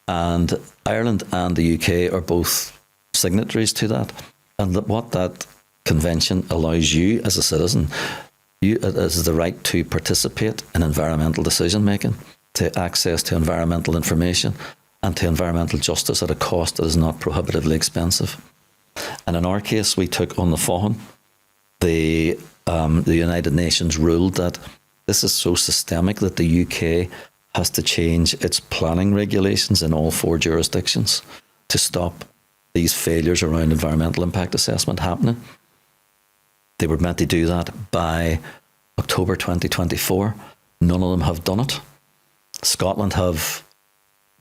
And Ireland and the UK are both signatories to that. And what that convention allows you as a citizen, it has the right to participate in environmental decision making, to access to environmental information, and to environmental justice at a cost that is not prohibitively expensive. And in our case, we took on the Faughan. The United Nations ruled that this is so systemic that the UK has to change its planning regulations in all 4 jurisdictions to stop these failures around environmental impact assessment happening. They were meant to do that by October 2024. None of them have done it. Scotland have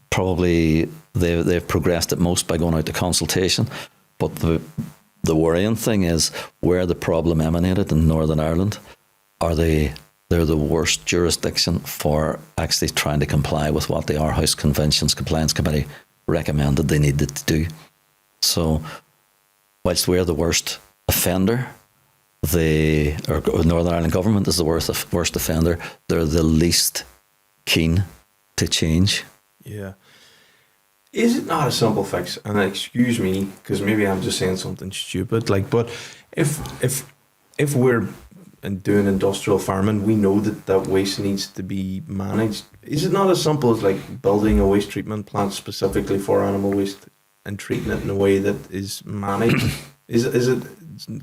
probably, they've progressed it most by going out to consultation. But the worrying thing is where the problem emanated in Northern Ireland, they're the worst jurisdiction for actually trying to comply with what the Aarhus Conventions Compliance Committee recommended they needed to do. So, whilst we're the worst offender, or Northern Ireland government is the worst offender, they're the least keen to change. Yeah. Is it not a simple fix? And excuse me, because maybe I'm just saying something stupid. Like, but if we're doing industrial farming, we know that waste needs to be managed. Is it not as simple as like building a waste treatment plant specifically for animal waste and treating it in a way that is managed? Is it?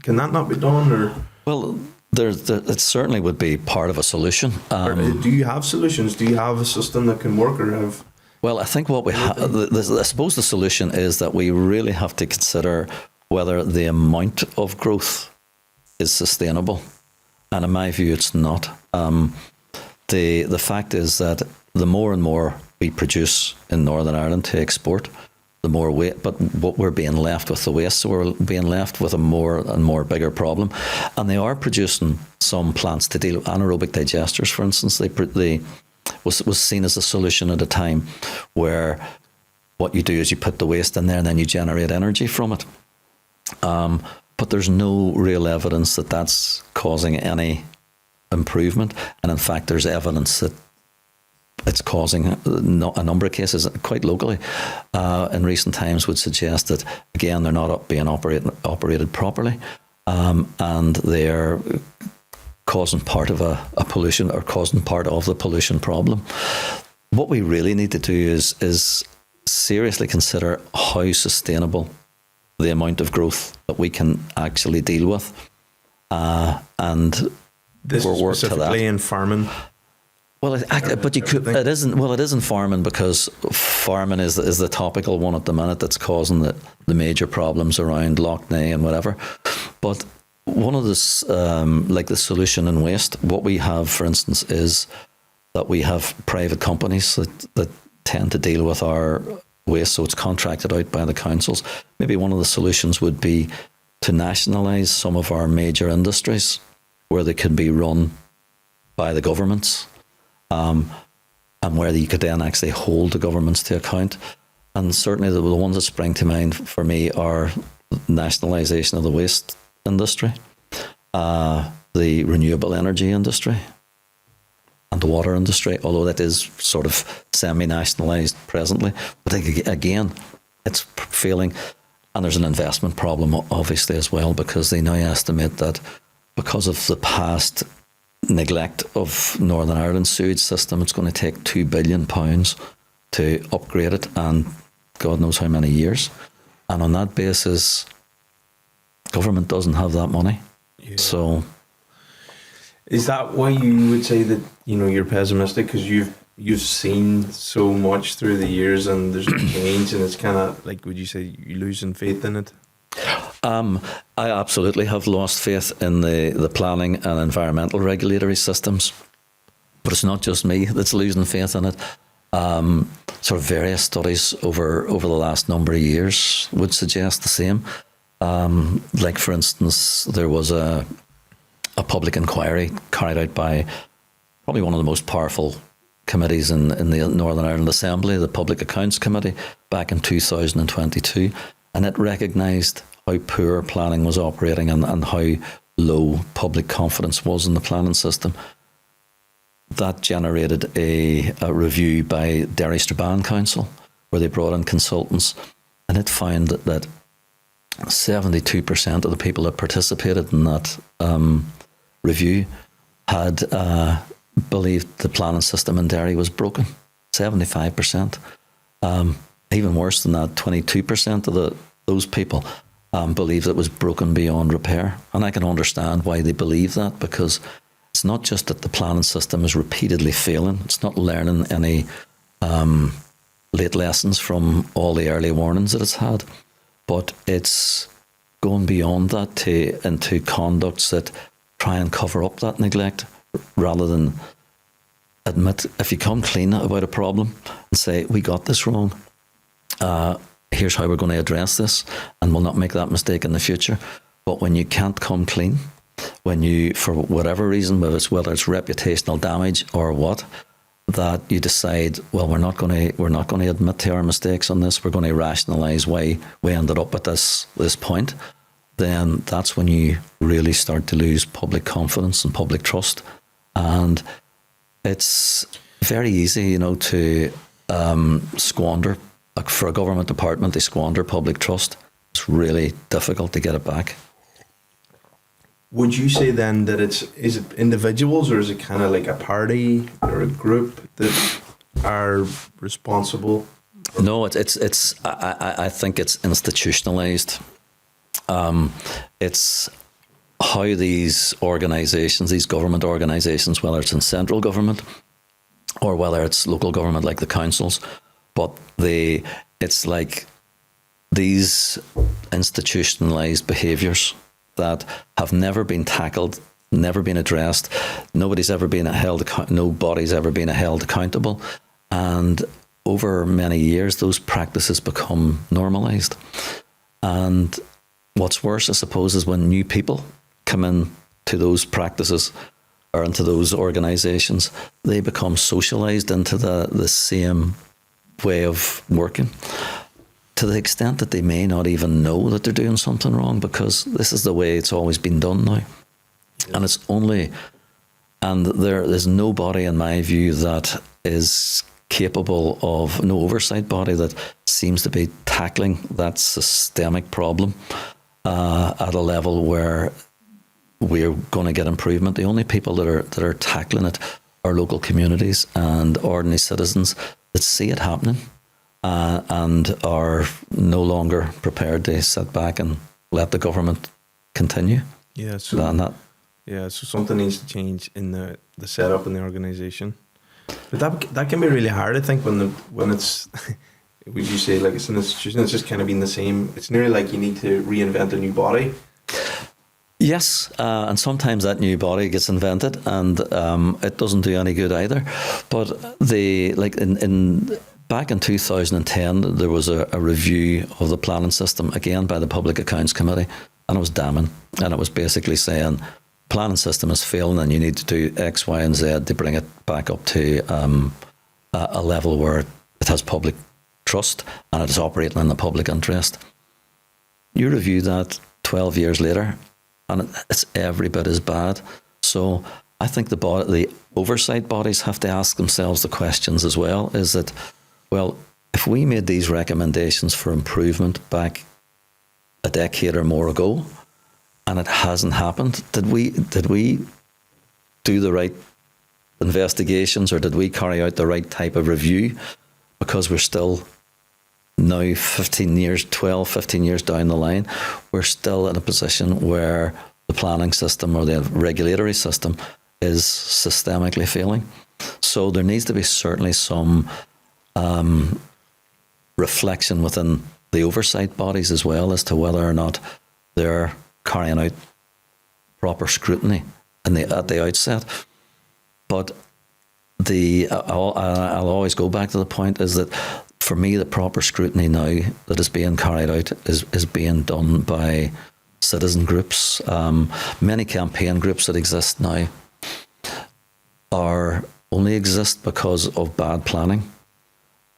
Can that not be done? Or well, it certainly would be part of a solution. Do you have solutions? Do you have a system that can work, or have? Well, I think what we have, I suppose the solution is that we really have to consider whether the amount of growth is sustainable. And in my view, it's not. The fact is that the more and more we produce in Northern Ireland to export, the more weight, but what we're being left with the waste, so we're being left with a more and more bigger problem. And they are producing some plants to deal with anaerobic digesters, for instance. They was seen as a solution at a time where what you do is you put the waste in there and then you generate energy from it. But there's no real evidence that that's causing any improvement. And in fact, there's evidence that it's causing a number of cases, quite locally, in recent times would suggest that, again, they're not being operated properly, and they're causing part of a pollution, or causing part of the pollution problem. What we really need to do is seriously consider how sustainable the amount of growth that we can actually deal with, and this we'll work to that. Specifically in farming. Well, but you could. It isn't. Well, it isn't farming, because farming is the topical one at the minute that's causing the major problems around Lough Neagh and whatever. But one of this, like the solution in waste, what we have, for instance, is that we have private companies that tend to deal with our waste, so it's contracted out by the councils. Maybe one of the solutions would be to nationalise some of our major industries where they can be run by the governments. And where you could then actually hold the governments to account. And certainly the ones that spring to mind for me are nationalisation of the waste industry, the renewable energy industry, and the water industry, although that is sort of semi-nationalised presently. But again, it's failing. And there's an investment problem, obviously, as well, because they now estimate that because of the past neglect of Northern Ireland's sewage system, it's going to take £2 billion to upgrade it, and God knows how many years. And on that basis, government doesn't have that money. Yeah. So, is that why you would say that you're pessimistic, because you've seen so much through the years and there's change, and it's kind of like, would you say you're losing faith in it? I absolutely have lost faith in the planning and environmental regulatory systems, but it's not just me that's losing faith in it. Sort of various studies over the last number of years would suggest the same. Like, for instance, there was a public inquiry carried out by probably one of the most powerful committees in the Northern Ireland Assembly, the Public Accounts Committee, back in 2022, and it recognised how poor planning was operating and how low public confidence was in the planning system. That generated a review by Derry Strabane Council, where they brought in consultants, and it found that 72% of the people that participated in that review had believed the planning system in Derry was broken. 75%. Even worse than that, 22% of those people believed it was broken beyond repair. And I can understand why they believe that, because it's not just that the planning system is repeatedly failing. It's not learning any late lessons from all the early warnings that it's had, but it's going beyond that to into conducts that try and cover up that neglect rather than admit if you come clean about a problem and say we got this wrong. Here's how we're going to address this, and we'll not make that mistake in the future. But when you can't come clean, when you, for whatever reason, whether it's reputational damage or what, that you decide, well, we're not going to admit to our mistakes on this. We're going to rationalise why we ended up at this point. Then that's when you really start to lose public confidence and public trust, and it's very easy, to squander. Like for a government department, they squander public trust. It's really difficult to get it back. Would you say then that is it individuals, or is it kind of like a party or a group that are responsible? No, I think it's institutionalized. It's how these organizations, these government organizations, whether it's in central government or whether it's local government like the councils, but it's like these institutionalized behaviours that have never been tackled, never been addressed. Nobody's ever been nobody's ever been held accountable, and over many years, those practices become normalised. And what's worse, I suppose, is when new people come in to those practices or into those organisations, they become socialised into the same way of working, to the extent that they may not even know that they're doing something wrong, because this is the way it's always been done now. Yeah. And there's nobody, in my view, that is capable of, no oversight body that seems to be tackling that systemic problem at a level where we're going to get improvement. The only people that are tackling it are local communities and ordinary citizens that see it happening and are no longer prepared to sit back and let the government continue. Yeah, so something needs to change in the setup in the organisation. But that can be really hard, I think, when it's would you say, like, it's an institution that's just kind of been the same. It's nearly like you need to reinvent a new body. Yes, and sometimes that new body gets invented, and it doesn't do any good either. But back in 2010, there was a review of the planning system again by the Public Accounts Committee, and it was damning, and it was basically saying planning system is failing, and you need to do X, Y, and Z to bring it back up to a level where it has public trust and it is operating in the public interest. You review that 12 years later, and it's every bit as bad. So I think the oversight bodies have to ask themselves the questions as well. Is that, well, if we made these recommendations for improvement back a decade or more ago, and it hasn't happened, did we do the right investigations, or did we carry out the right type of review? Because we're still now 15 years down the line, we're still in a position where the planning system or the regulatory system is systemically failing. So there needs to be certainly some reflection within the oversight bodies as well as to whether or not they're carrying out proper scrutiny at the outset. But I'll always go back to the point is that for me, the proper scrutiny now that is being carried out is being done by citizen groups. Many campaign groups that exist now only exist because of bad planning.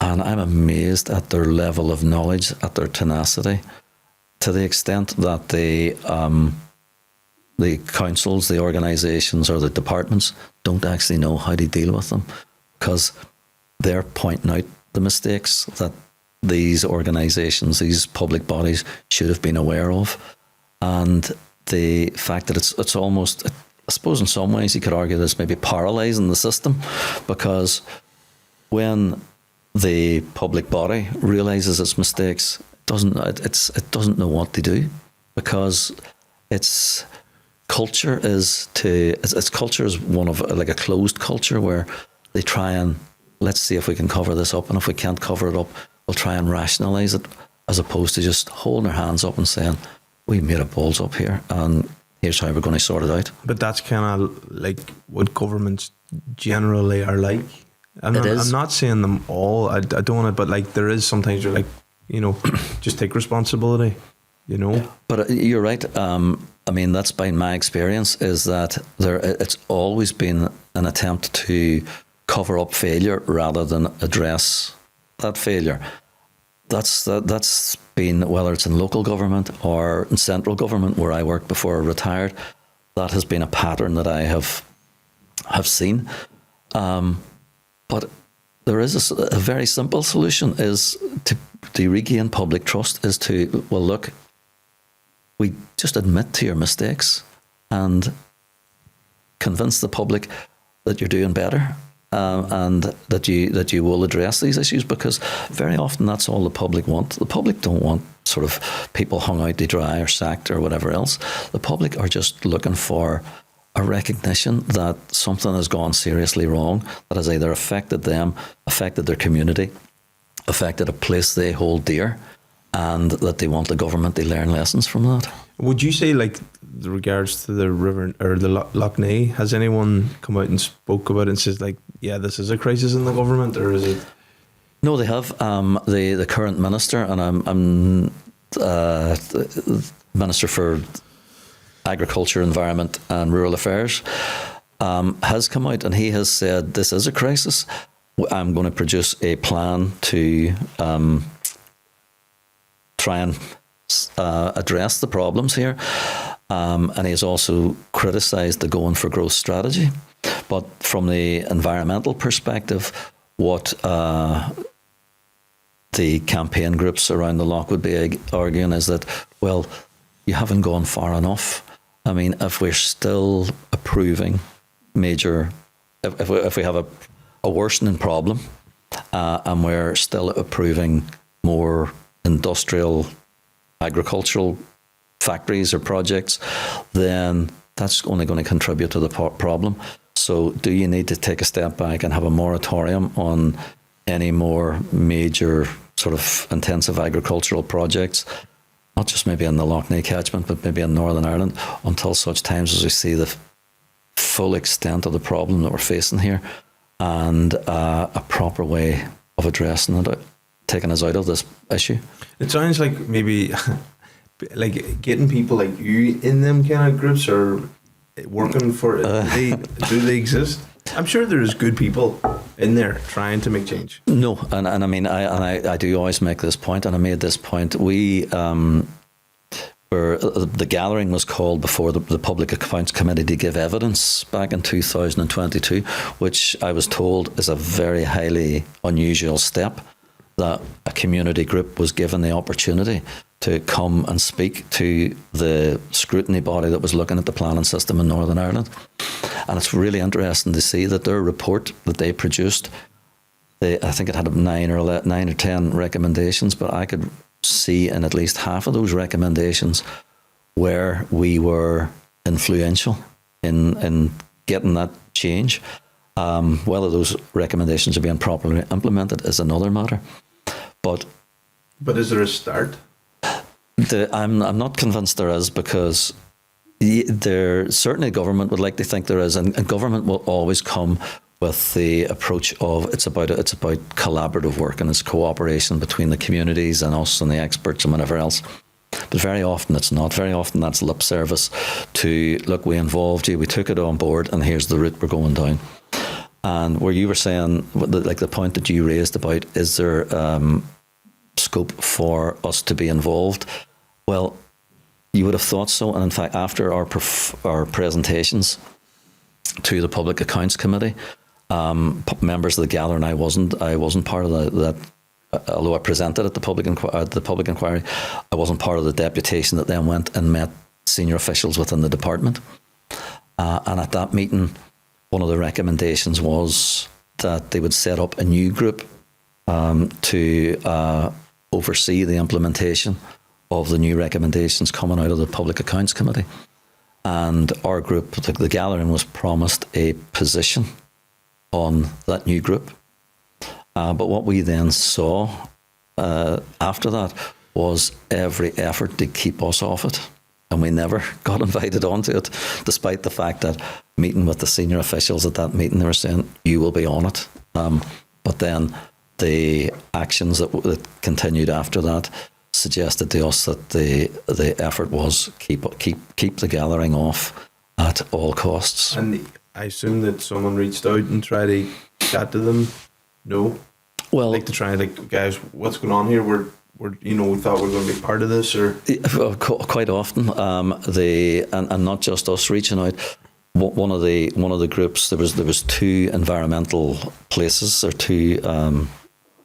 And I'm amazed at their level of knowledge, at their tenacity, to the extent that the councils, the organisations or the departments don't actually know how to deal with them, because they're pointing out the mistakes that these organisations, these public bodies should have been aware of. And the fact that it's almost, I suppose in some ways you could argue that it's maybe paralysing the system, because when the public body realises its mistakes, it doesn't know what to do, because its culture is one of like a closed culture where they try and let's see if we can cover this up, and if we can't cover it up, we'll try and rationalise it, as opposed to just holding their hands up and saying, we made a balls up here, and here's how we're going to sort it out. But that's kind of like what governments generally are like. I'm not saying them all. I don't want to, but like there is sometimes you're like, just take responsibility, But you're right. I mean, that's been my experience, is that it's always been an attempt to cover up failure rather than address that failure. That's been, whether it's in local government or in central government where I worked before I retired, that has been a pattern that I have seen. But there is a very simple solution, is to regain public trust, is to, well, look, we just admit to your mistakes and convince the public that you're doing better, and that you will address these issues, because very often that's all the public want. The public don't want sort of people hung out to dry or sacked or whatever else. The public are just looking for a recognition that something has gone seriously wrong, that has either affected them, affected their community, affected a place they hold dear, and that they want the government to learn lessons from that. Would you say, like, in regards to the river or the Lough Neagh, has anyone come out and spoke about it and says, like, yeah, this is a crisis in the government, or is it? No, they have. The current minister, and I'm Minister for Agriculture, Environment and Rural Affairs, has come out and he has said this is a crisis. I'm going to produce a plan to try and address the problems here. And he has also criticised the Going for Growth strategy. But from the environmental perspective, what the campaign groups around the loch would be arguing is that, well, you haven't gone far enough. I mean, if we're still approving major, if we have a worsening problem, and we're still approving more industrial, agricultural factories or projects, then that's only going to contribute to the problem. So do you need to take a step back and have a moratorium on any more major sort of intensive agricultural projects, not just maybe in the Lough Neagh catchment, but maybe in Northern Ireland, until such times as we see the full extent of the problem that we're facing here, and a proper way of addressing it, taking us out of this issue? It sounds like maybe like getting people like you in them kind of groups, or working for it. Do they exist? I'm sure there's good people in there trying to make change. No, and I mean, I do always make this point, and I made this point. We where the gathering was called before the Public Accounts Committee to give evidence back in 2022, which I was told is a very highly unusual step, that a community group was given the opportunity to come and speak to the scrutiny body that was looking at the planning system in Northern Ireland. And it's really interesting to see that their report that they produced, I think it had 9 or 10 recommendations, but I could see in at least half of those recommendations where we were influential in getting that change. Whether those recommendations are being properly implemented is another matter. But is there a start? I'm not convinced there is, because there certainly government would like to think there is, and government will always come with the approach of it's about collaborative work, and it's cooperation between the communities and us and the experts and whatever else. But very often it's not. Very often that's lip service to, look, we involved you, we took it on board, and here's the route we're going down. And where you were saying, like the point that you raised about, is there scope for us to be involved? Well, you would have thought so. And in fact, after our presentations to the Public Accounts Committee, members of the gathering, I wasn't part of that. Although I presented at the public inquiry, I wasn't part of the deputation that then went and met senior officials within the department. And at that meeting, one of the recommendations was that they would set up a new group to oversee the implementation of the new recommendations coming out of the Public Accounts Committee. And our group, the gathering, was promised a position on that new group. But what we then saw after that was every effort to keep us off it. and we never got invited onto it, despite the fact that meeting with the senior officials at that meeting, they were saying, you will be on it. But then the actions that continued after that suggested to us that the effort was keep the gathering off at all costs. And I assume that someone reached out and tried to chat to them. No, Well, like to try, like, guys, what's going on here? We're we thought we were going to be part of this, or quite often, and not just us reaching out. One of the groups, there was two environmental places, or two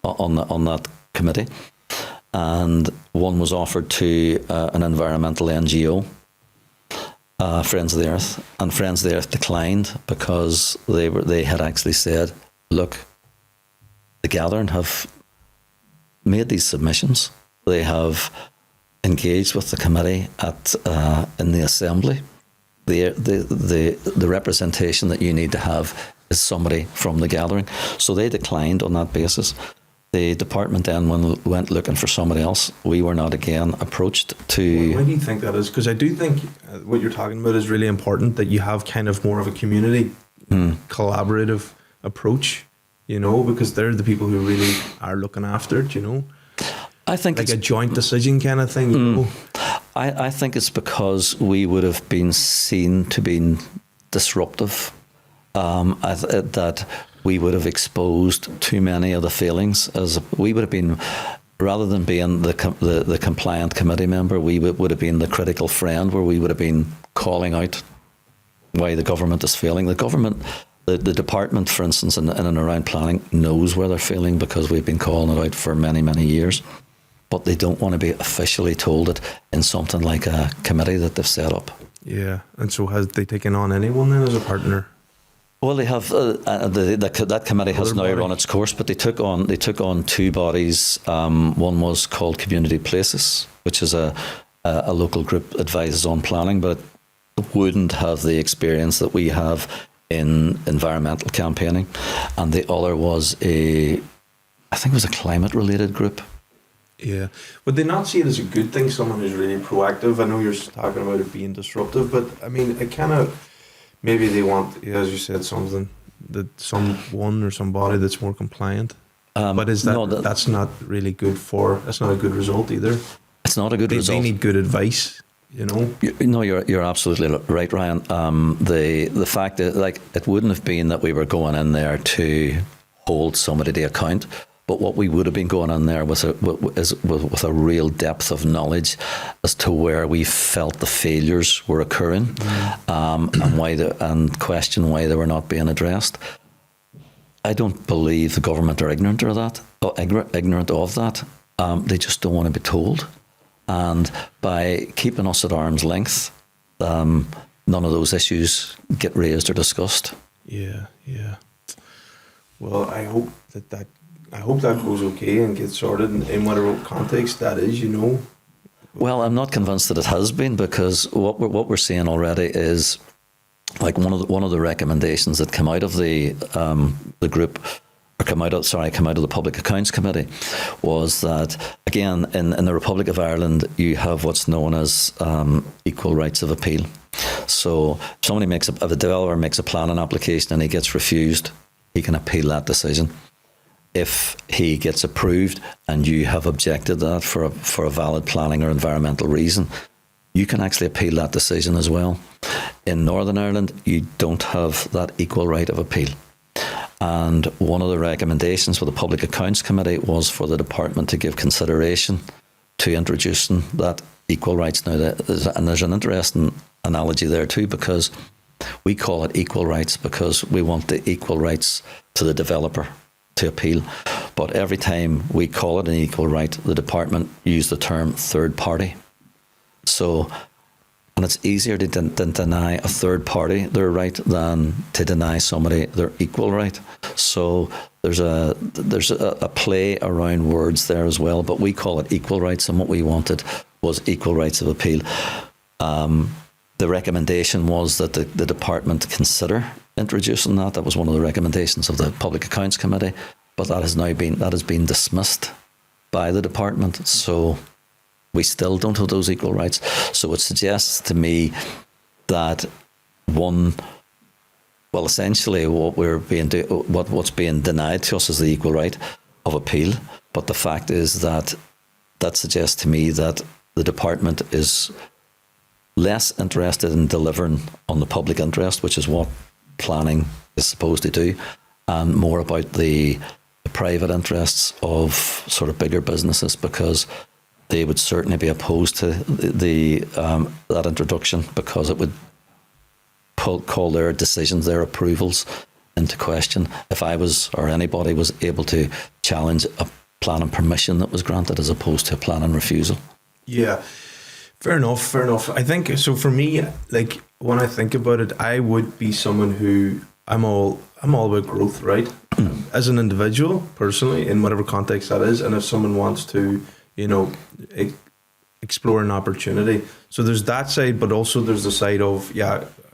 on that committee, and one was offered to an environmental NGO, Friends of the Earth, and Friends of the Earth declined because they had actually said, look, the gathering have made these submissions. They have engaged with the committee in the assembly. The representation that you need to have is somebody from the gathering. So they declined on that basis. The department then went looking for somebody else. We were not again approached to. Why do you think that is? Because I do think what you're talking about is really important, that you have kind of more of a community collaborative approach, because they're the people who really are looking after it, I think like a joint decision kind of thing. I think it's because we would have been seen to be disruptive, that we would have exposed too many of the feelings. As we would have been, rather than being the compliant committee member, we would have been the critical friend, where we would have been calling out why the government is failing. The government, the department, for instance, in and around planning, knows where they're failing because we've been calling it out for many, many years. But they don't want to be officially told it in something like a committee that they've set up. Yeah, and so has they taken on anyone then as a partner? Well, they have. That committee has now run its course, but they took on two bodies. One was called Community Places, which is a local group advises on planning, but it wouldn't have the experience that we have in environmental campaigning. And the other was I think it was a climate-related group. Yeah. Would they not see it as a good thing, someone who's really proactive? I know you're talking about it being disruptive, but I mean, it kind of, maybe they want, as you said, someone or somebody that's more compliant. But is that, no, that's not really good that's not a good result either. It's not a good result. They need good advice, No, you're absolutely right, Ryan. The fact that, like, it wouldn't have been that we were going in there to hold somebody to account. But what we would have been going on there was with a real depth of knowledge as to where we felt the failures were occurring, and question why they were not being addressed. I don't believe the government are ignorant of that. They just don't want to be told. And by keeping us at arm's length, none of those issues get raised or discussed. Yeah. Well, I hope that goes okay and gets sorted in whatever context that is, Well, I'm not convinced that it has been, because what we're seeing already is, like, one of the recommendations that come out of the group, or come out of the Public Accounts Committee, was that, again, in the Republic of Ireland, you have what's known as equal rights of appeal. So if a developer makes a planning application and he gets refused, he can appeal that decision. If he gets approved and you have objected that for a valid planning or environmental reason, you can actually appeal that decision as well. In Northern Ireland, you don't have that equal right of appeal. And one of the recommendations for the Public Accounts Committee was for the department to give consideration to introducing that equal rights. Now, there's an interesting analogy there too, because we call it equal rights because we want the equal rights to the developer to appeal. But every time we call it an equal right, the department use the term third party. So, and it's easier to deny a third party their right than to deny somebody their equal right. So there's a play around words there as well, but we call it equal rights, and what we wanted was equal rights of appeal. The recommendation was that the department consider introducing that. That was one of the recommendations of the Public Accounts Committee, but that has been dismissed by the department. So we still don't have those equal rights. So it suggests to me that essentially what's being denied to us is the equal right of appeal. But the fact is that suggests to me that the department is less interested in delivering on the public interest, which is what planning is supposed to do, and more about the private interests of sort of bigger businesses, because they would certainly be opposed to that introduction, because it would call their decisions, their approvals into question. If I was, or anybody was able to challenge a planning permission that was granted as opposed to a planning refusal. Yeah, fair enough. I think, so for me, like, when I think about it, I would be someone who, I'm all about growth, right? As an individual, personally, in whatever context that is, and if someone wants to, explore an opportunity. So there's that side, but also there's the side of,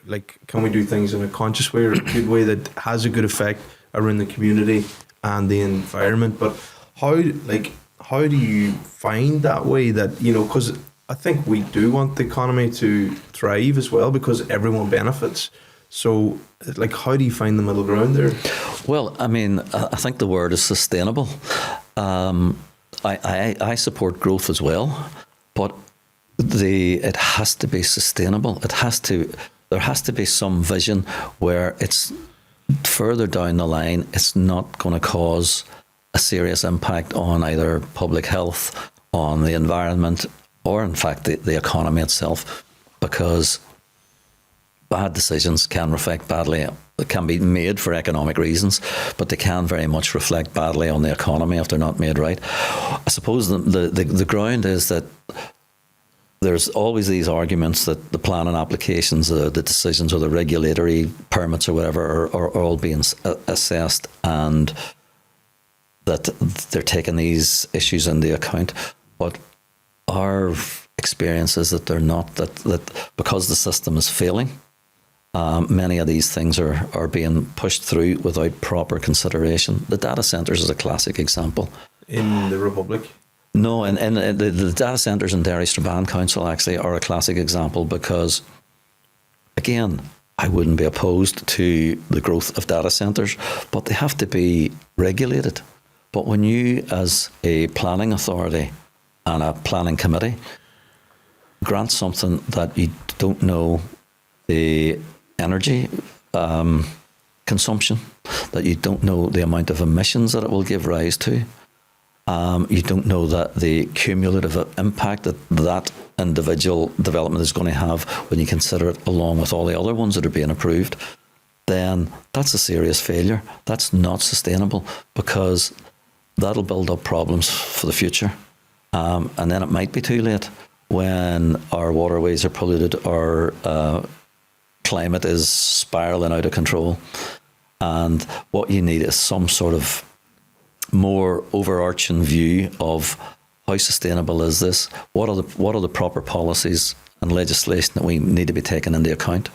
like, can we do things in a conscious way or a good way that has a good effect around the community and the environment? But how do you find that way that, because I think we do want the economy to thrive as well, because everyone benefits. So, like, how do you find the middle ground there? Well, I mean, I think the word is sustainable. I support growth as well, but it has to be sustainable. There has to be some vision where it's further down the line, it's not going to cause a serious impact on either public health, on the environment, or in fact the economy itself, because bad decisions can reflect badly. It can be made for economic reasons, but they can very much reflect badly on the economy if they're not made right. I suppose the ground is that there's always these arguments that the planning applications, the decisions, or the regulatory permits or whatever are all being assessed, and that they're taking these issues into account. But our experience is that they're not, that because the system is failing, many of these things are being pushed through without proper consideration. The data centres is a classic example. In the Republic? No, and the data centres in Derry Strabane Council actually are a classic example, because, again, I wouldn't be opposed to the growth of data centres, but they have to be regulated. But when you, as a planning authority and a planning committee, grant something that you don't know the energy consumption, that you don't know the amount of emissions that it will give rise to, you don't know that the cumulative impact that individual development is going to have when you consider it along with all the other ones that are being approved, then that's a serious failure. That's not sustainable, because that'll build up problems for the future. And then it might be too late when our waterways are polluted, our climate is spiralling out of control. And what you need is some sort of more overarching view of how sustainable is this? What are the proper policies and legislation that we need to be taken into account?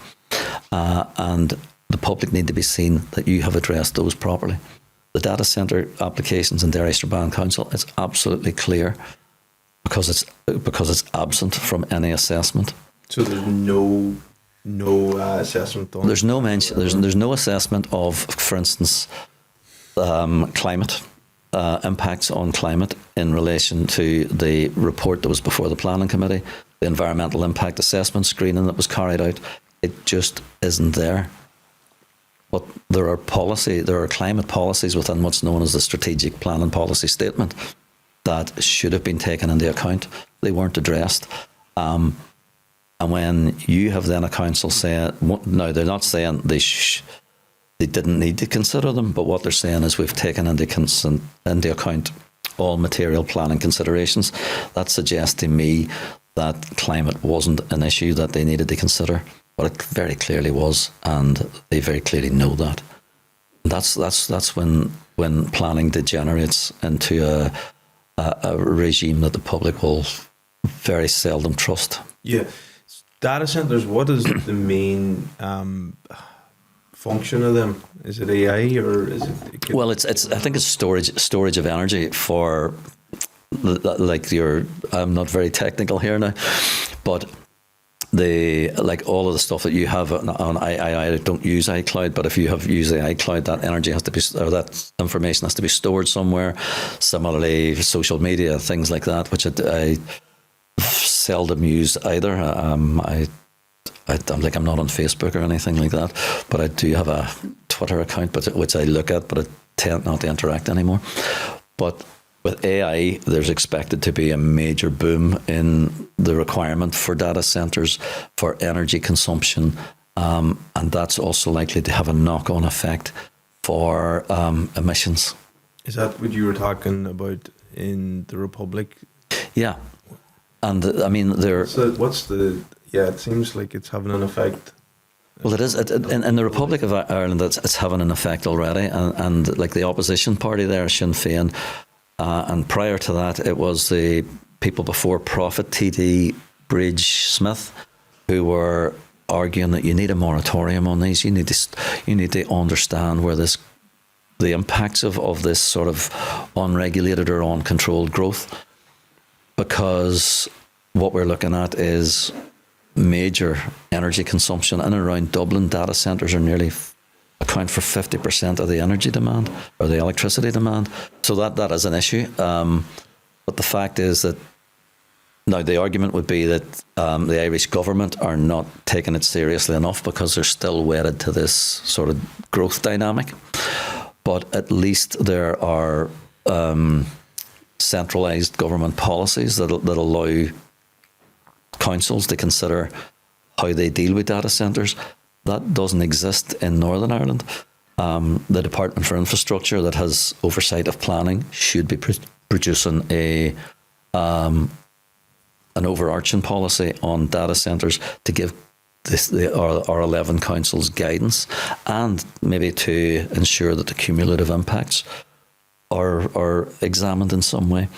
And the public need to be seen that you have addressed those properly. The data centre applications in Derry Strabane Council, it's absolutely clear, because it's absent from any assessment. So there's no assessment done? There's no mention. There's no assessment of, for instance, climate. Impacts on climate in relation to the report that was before the planning committee, the environmental impact assessment screening that was carried out. It just isn't there. But there are climate policies within what's known as the strategic planning policy statement that should have been taken into account. They weren't addressed. And when you have then a council saying, now they're not saying they didn't need to consider them, but what they're saying is we've taken into account all material planning considerations. That suggests to me that climate wasn't an issue that they needed to consider, but it very clearly was, and they very clearly know that. That's when planning degenerates into a regime that the public will very seldom trust. Yeah. Data centres, what is the main function of them? Is it AI, or is it? Well, it's I think it's storage of energy for like I'm not very technical here now, but like all of the stuff that you have on I don't use iCloud, but if you have used the iCloud, that energy has to be, or that information has to be stored somewhere. Similarly, social media, things like that, which I seldom use either. I'm not on Facebook or anything like that, but I do have a Twitter account, which I look at, but I tend not to interact anymore. But with AI, there's expected to be a major boom in the requirement for data centers for energy consumption, and that's also likely to have a knock-on effect for emissions. Is that what you were talking about in the Republic? Yeah, and I mean it seems like it's having an effect. Well, it is. In the Republic of Ireland, it's having an effect already, and like the opposition party there, Sinn Féin. And prior to that, it was the people before Profit, TD Bridge Smith, who were arguing that you need a moratorium on these. You need to understand where the impacts of this sort of unregulated or uncontrolled growth, because what we're looking at is major energy consumption. In and around Dublin, data centres are nearly account for 50% of the energy demand or the electricity demand. So that is an issue. But the fact is that now the argument would be that the Irish government are not taking it seriously enough because they're still wedded to this sort of growth dynamic. But at least there are centralised government policies that allow councils to consider how they deal with data centres. That doesn't exist in Northern Ireland. The Department for Infrastructure, that has oversight of planning, should be producing an overarching policy on data centres to give our 11 councils guidance, and maybe to ensure that the cumulative impacts are examined in some way.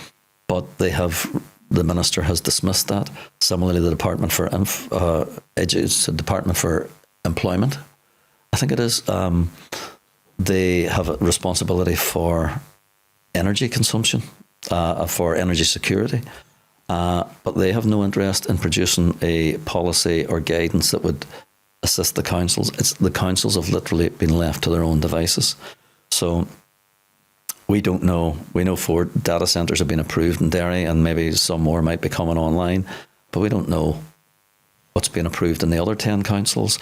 But the Minister has dismissed that. Similarly, the Department for Department for Employment, I think it is, they have a responsibility for energy consumption, for energy security, but they have no interest in producing a policy or guidance that would assist the councils. The councils have literally been left to their own devices. So we don't know. We know 4 data centres have been approved in Derry, and maybe some more might be coming online, but we don't know what's being approved in the other 10 councils,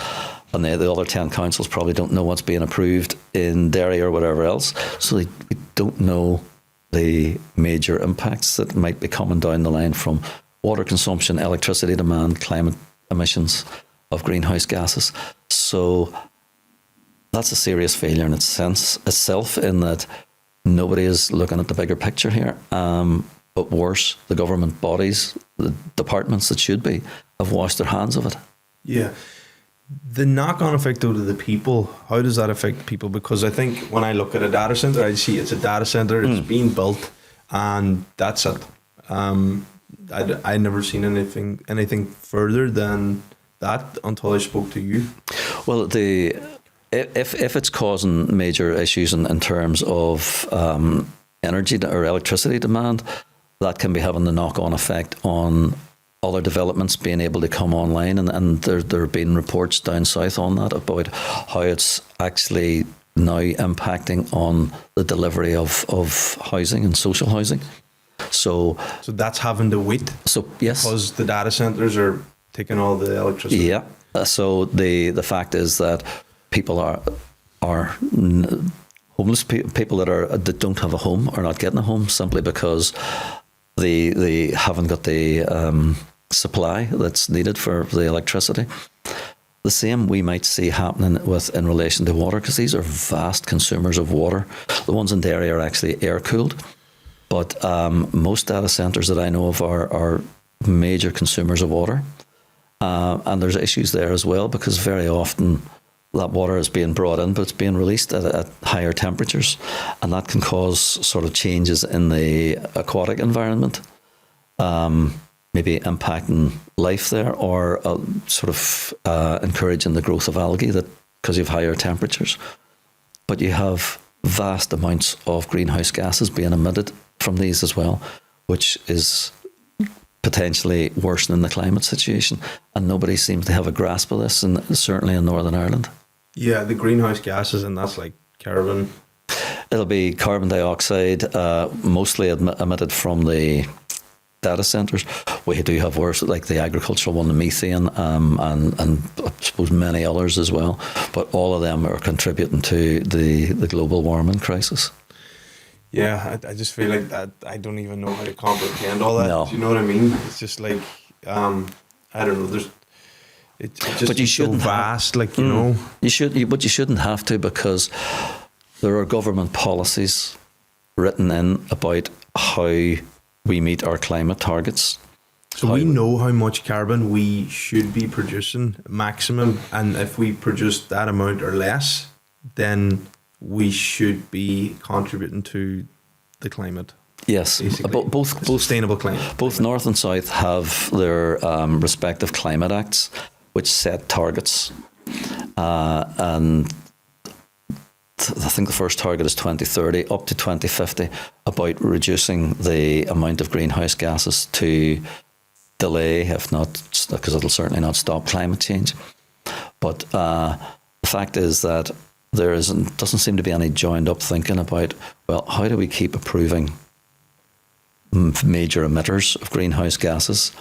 and the other 10 councils probably don't know what's being approved in Derry or whatever else. So we don't know the major impacts that might be coming down the line from water consumption, electricity demand, climate emissions of greenhouse gases. So that's a serious failure in its sense itself, in that nobody is looking at the bigger picture here. But worse, the government bodies, the departments that should be, have washed their hands of it. Yeah. The knock-on effect, though, to the people, how does that affect people? Because I think when I look at a data centre, I see it's a data centre, it's being built, and that's it. I never seen anything further than that until I spoke to you. Well, if it's causing major issues in terms of energy or electricity demand, that can be having the knock-on effect on other developments being able to come online, and there have been reports down south on that, about how it's actually now impacting on the delivery of housing and social housing. So that's having to wait. So yes, because the data centres are taking all the electricity. Yeah. So the fact is that people are homeless people that don't have a home are not getting a home simply because they haven't got the supply that's needed for the electricity. The same we might see happening in relation to water, because these are vast consumers of water. The ones in Derry are actually air cooled, but most data centres that I know of are major consumers of water, and there's issues there as well, because very often that water is being brought in, but it's being released at higher temperatures, and that can cause sort of changes in the aquatic environment, maybe impacting life there, or sort of encouraging the growth of algae because you have higher temperatures. But you have vast amounts of greenhouse gases being emitted from these as well, which is potentially worsening the climate situation, and nobody seems to have a grasp of this, and certainly in Northern Ireland. Yeah, the greenhouse gases, and that's like carbon. It'll be carbon dioxide, mostly emitted from the data centres. We do have worse, like the agricultural one, the methane, and I suppose many others as well. But all of them are contributing to the global warming crisis. Yeah, I just feel like that I don't even know how to comprehend all that. No. Do you know what I mean? It's just like, I don't know. It's just But you so shouldn't vast, like, you know. But you shouldn't have to, because there are government policies written in about how we meet our climate targets. So we know how much carbon we should be producing maximum, and if we produce that amount or less, then we should be contributing to the climate. Yes, both sustainable climate. Both North and South have their respective climate acts, which set targets, and I think the first target is 2030 up to 2050, about reducing the amount of greenhouse gases to delay, if not, because it'll certainly not stop climate change. But the fact is that there doesn't seem to be any joined up thinking about, well, how do we keep approving major emitters of greenhouse gases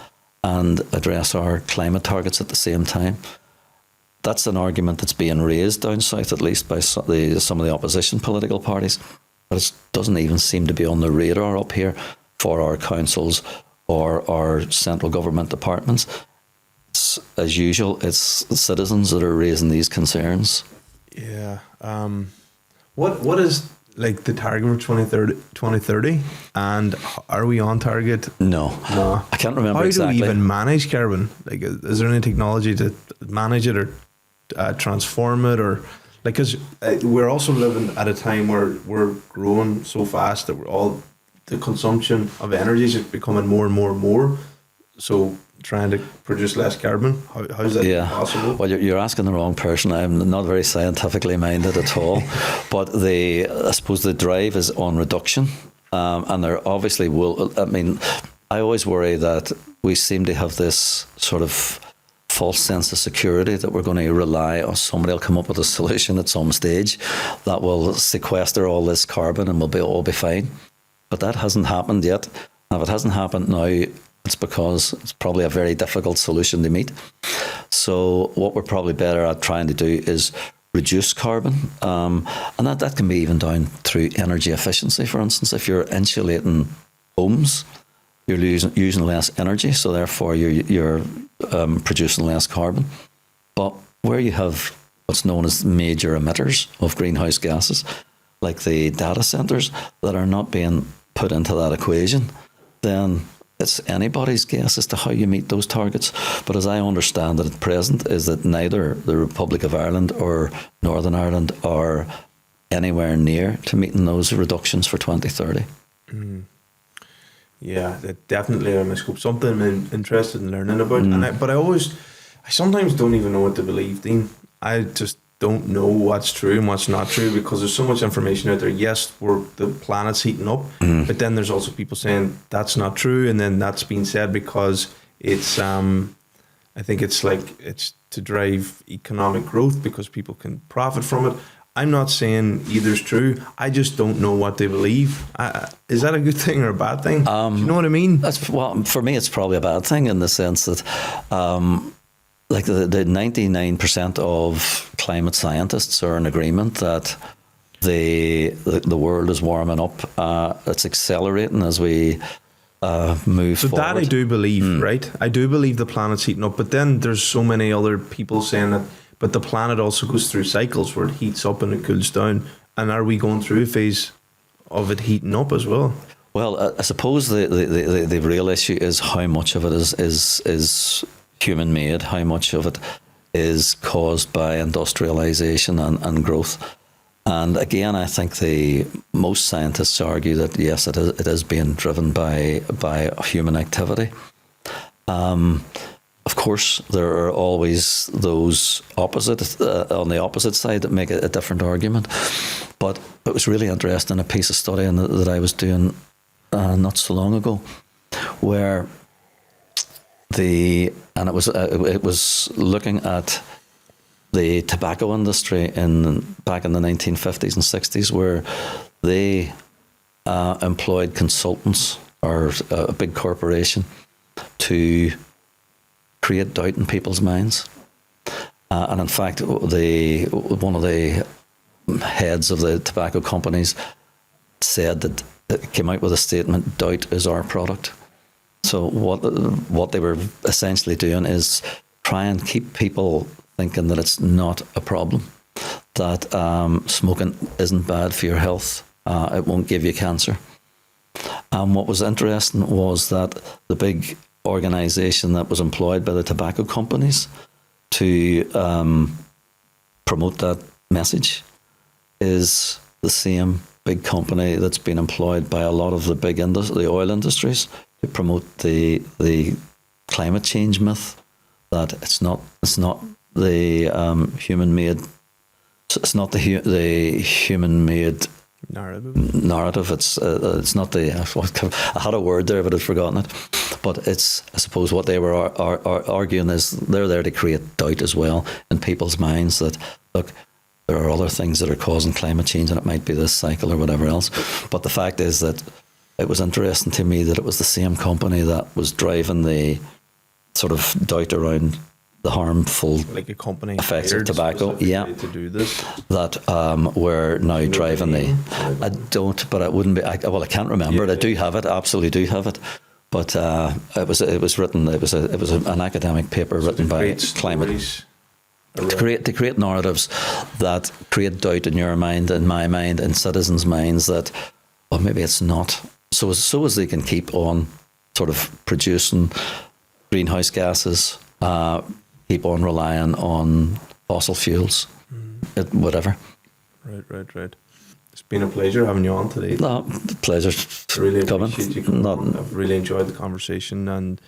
and address our climate targets at the same time? That's an argument that's being raised down south, at least by some of the opposition political parties. But it doesn't even seem to be on the radar up here for our councils or our central government departments. It's, as usual, it's citizens that are raising these concerns. Yeah. What is like the target for 2030? And are we on target? No. I can't remember exactly. How do we even manage carbon? Like, is there any technology to manage it or transform it, or like, because we're also living at a time where we're growing so fast that the consumption of energy is becoming more and more and more. So trying to produce less carbon, how is that possible? Well, you're asking the wrong person. I'm not very scientifically minded at all. But I suppose the drive is on reduction, and there obviously will. I mean, I always worry that we seem to have this sort of false sense of security that we're going to rely on somebody will come up with a solution at some stage that will sequester all this carbon and we'll all be fine. But that hasn't happened yet. And if it hasn't happened now, it's because it's probably a very difficult solution to meet. So what we're probably better at trying to do is reduce carbon. And that can be even down through energy efficiency. For instance, if you're insulating homes, you're using less energy, so therefore you're producing less carbon. But where you have what's known as major emitters of greenhouse gases, like the data centres, that are not being put into that equation, then it's anybody's guess as to how you meet those targets. But as I understand it at present, is that neither the Republic of Ireland or Northern Ireland are anywhere near to meeting those reductions for 2030. Yeah, that definitely on my scope. Something I'm interested in learning about. But I sometimes don't even know what to believe, Dean. I just don't know what's true and what's not true, because there's so much information out there. Yes, the planet's heating up, but then there's also people saying that's not true, and then that's being said because it's I think it's to drive economic growth because people can profit from it. I'm not saying either's true. I just don't know what they believe. Is that a good thing or a bad thing? Do you know what I mean? For me, it's probably a bad thing in the sense that like the 99% of climate scientists are in agreement that the world is warming up. It's accelerating as we move forward. That I do believe, right? I do believe the planet's heating up, but then there's so many other people saying that, but the planet also goes through cycles where it heats up and it cools down. And are we going through a phase of it heating up as well? Well, I suppose the real issue is how much of it is human made, how much of it is caused by industrialization and growth. And again, I think most scientists argue that yes, it is being driven by human activity. Of course, there are always those opposite on the opposite side that make a different argument. But it was really interesting, a piece of study that I was doing not so long ago, where it was looking at the tobacco industry back in the 1950s and 60s, where they employed consultants or a big corporation to create doubt in people's minds. And in fact, one of the heads of the tobacco companies said that it came out with a statement, "Doubt is our product." So what they were essentially doing is try and keep people thinking that it's not a problem, that smoking isn't bad for your health, it won't give you cancer. And what was interesting was that the big organisation that was employed by the tobacco companies to promote that message is the same big company that's been employed by a lot of the big the oil industries to promote the climate change myth, that it's not the human made. It's not the human made narrative. It's not the. I had a word there, but I'd forgotten it. But it's, I suppose, what they were arguing is they're there to create doubt as well in people's minds that, look, there are other things that are causing climate change, and it might be this cycle or whatever else. But the fact is that it was interesting to me that it was the same company that was driving the sort of doubt around the harmful effects of tobacco, to do this, that we're now driving the. I don't, but it wouldn't be. I can't remember it. I do have it. Absolutely do have it. But it was written. It was an academic paper written by climate. To create narratives that create doubt in your mind, in my mind, in citizens' minds that, well, maybe it's not. So as they can keep on sort of producing greenhouse gases, keep on relying on fossil fuels, whatever. Right. It's been a pleasure having you on today. No, pleasure's really coming. Appreciate you coming on. I've really enjoyed the conversation, and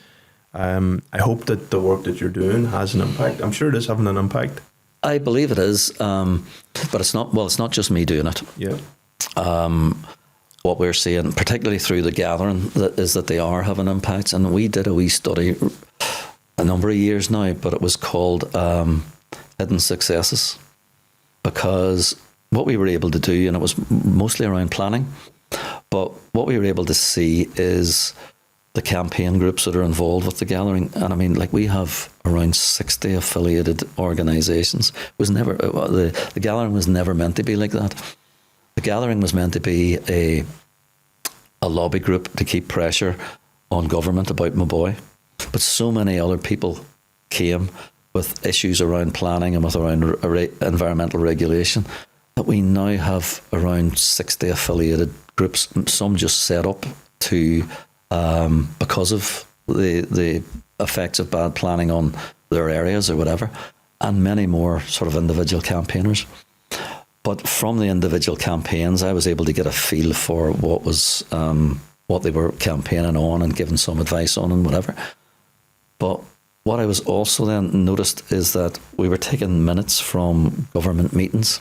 I hope that the work that you're doing has an impact. I'm sure it is having an impact. I believe it is, but it's not. Well, it's not just me doing it. Yeah. What we're seeing, particularly through the gathering, is that they are having impacts. And we did a wee study a number of years now, but it was called Hidden Successes, because what we were able to do, and it was mostly around planning, but what we were able to see is the campaign groups that are involved with the gathering. And I mean, like, we have around 60 affiliated organisations. It was never the gathering was never meant to be like that. The gathering was meant to be a lobby group to keep pressure on government about Mobuoy. But so many other people came with issues around planning and with around environmental regulation that we now have around 60 affiliated groups, some just set up to because of the effects of bad planning on their areas or whatever, and many more sort of individual campaigners. But from the individual campaigns, I was able to get a feel for what they were campaigning on and giving some advice on and whatever. But what I was also then noticed is that we were taking minutes from government meetings,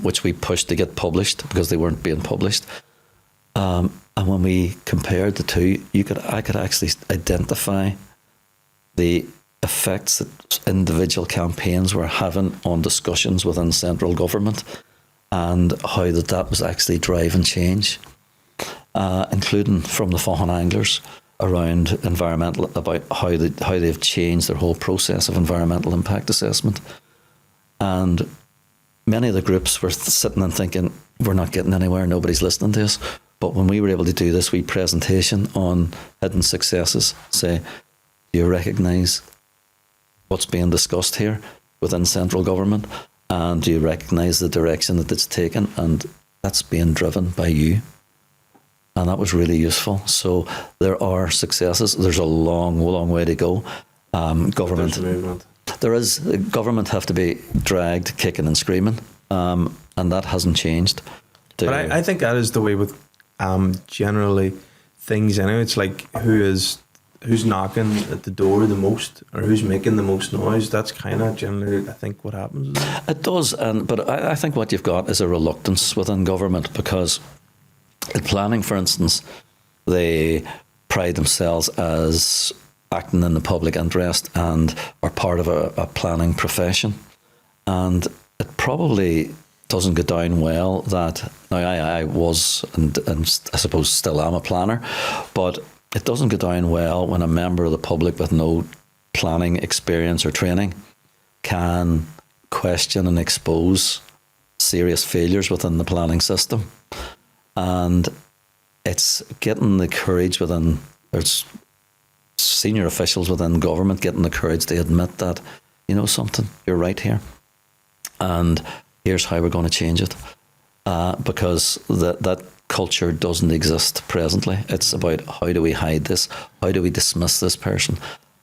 which we pushed to get published because they weren't being published. And when we compared the two, I could actually identify the effects that individual campaigns were having on discussions within central government, and how that was actually driving change, including from the Faughan anglers around environmental, about how they've changed their whole process of environmental impact assessment. And many of the groups were sitting and thinking, we're not getting anywhere, nobody's listening to us. But when we were able to do this wee presentation on hidden successes, say, do you recognise what's being discussed here within central government? And do you recognise the direction that it's taken? And that's being driven by you. And that was really useful. So there are successes. There's a long, long way to go. Government have to be dragged kicking and screaming, and that hasn't changed. But I think that is the way with generally things anyway. It's like who's knocking at the door the most, or who's making the most noise. That's kind of generally, I think, what happens. Isn't it? It does, but I think what you've got is a reluctance within government, because In planning, for instance, they pride themselves as acting in the public interest and are part of a planning profession. And it probably doesn't go down well that, now I was and I suppose still am a planner, but it doesn't go down well when a member of the public with no planning experience or training can question and expose serious failures within the planning system. And it's getting the courage within, there's senior officials within government getting the courage to admit that, you know something, you're right here. And here's how we're going to change it. Because that culture doesn't exist presently. It's about how do we hide this? How do we dismiss this person?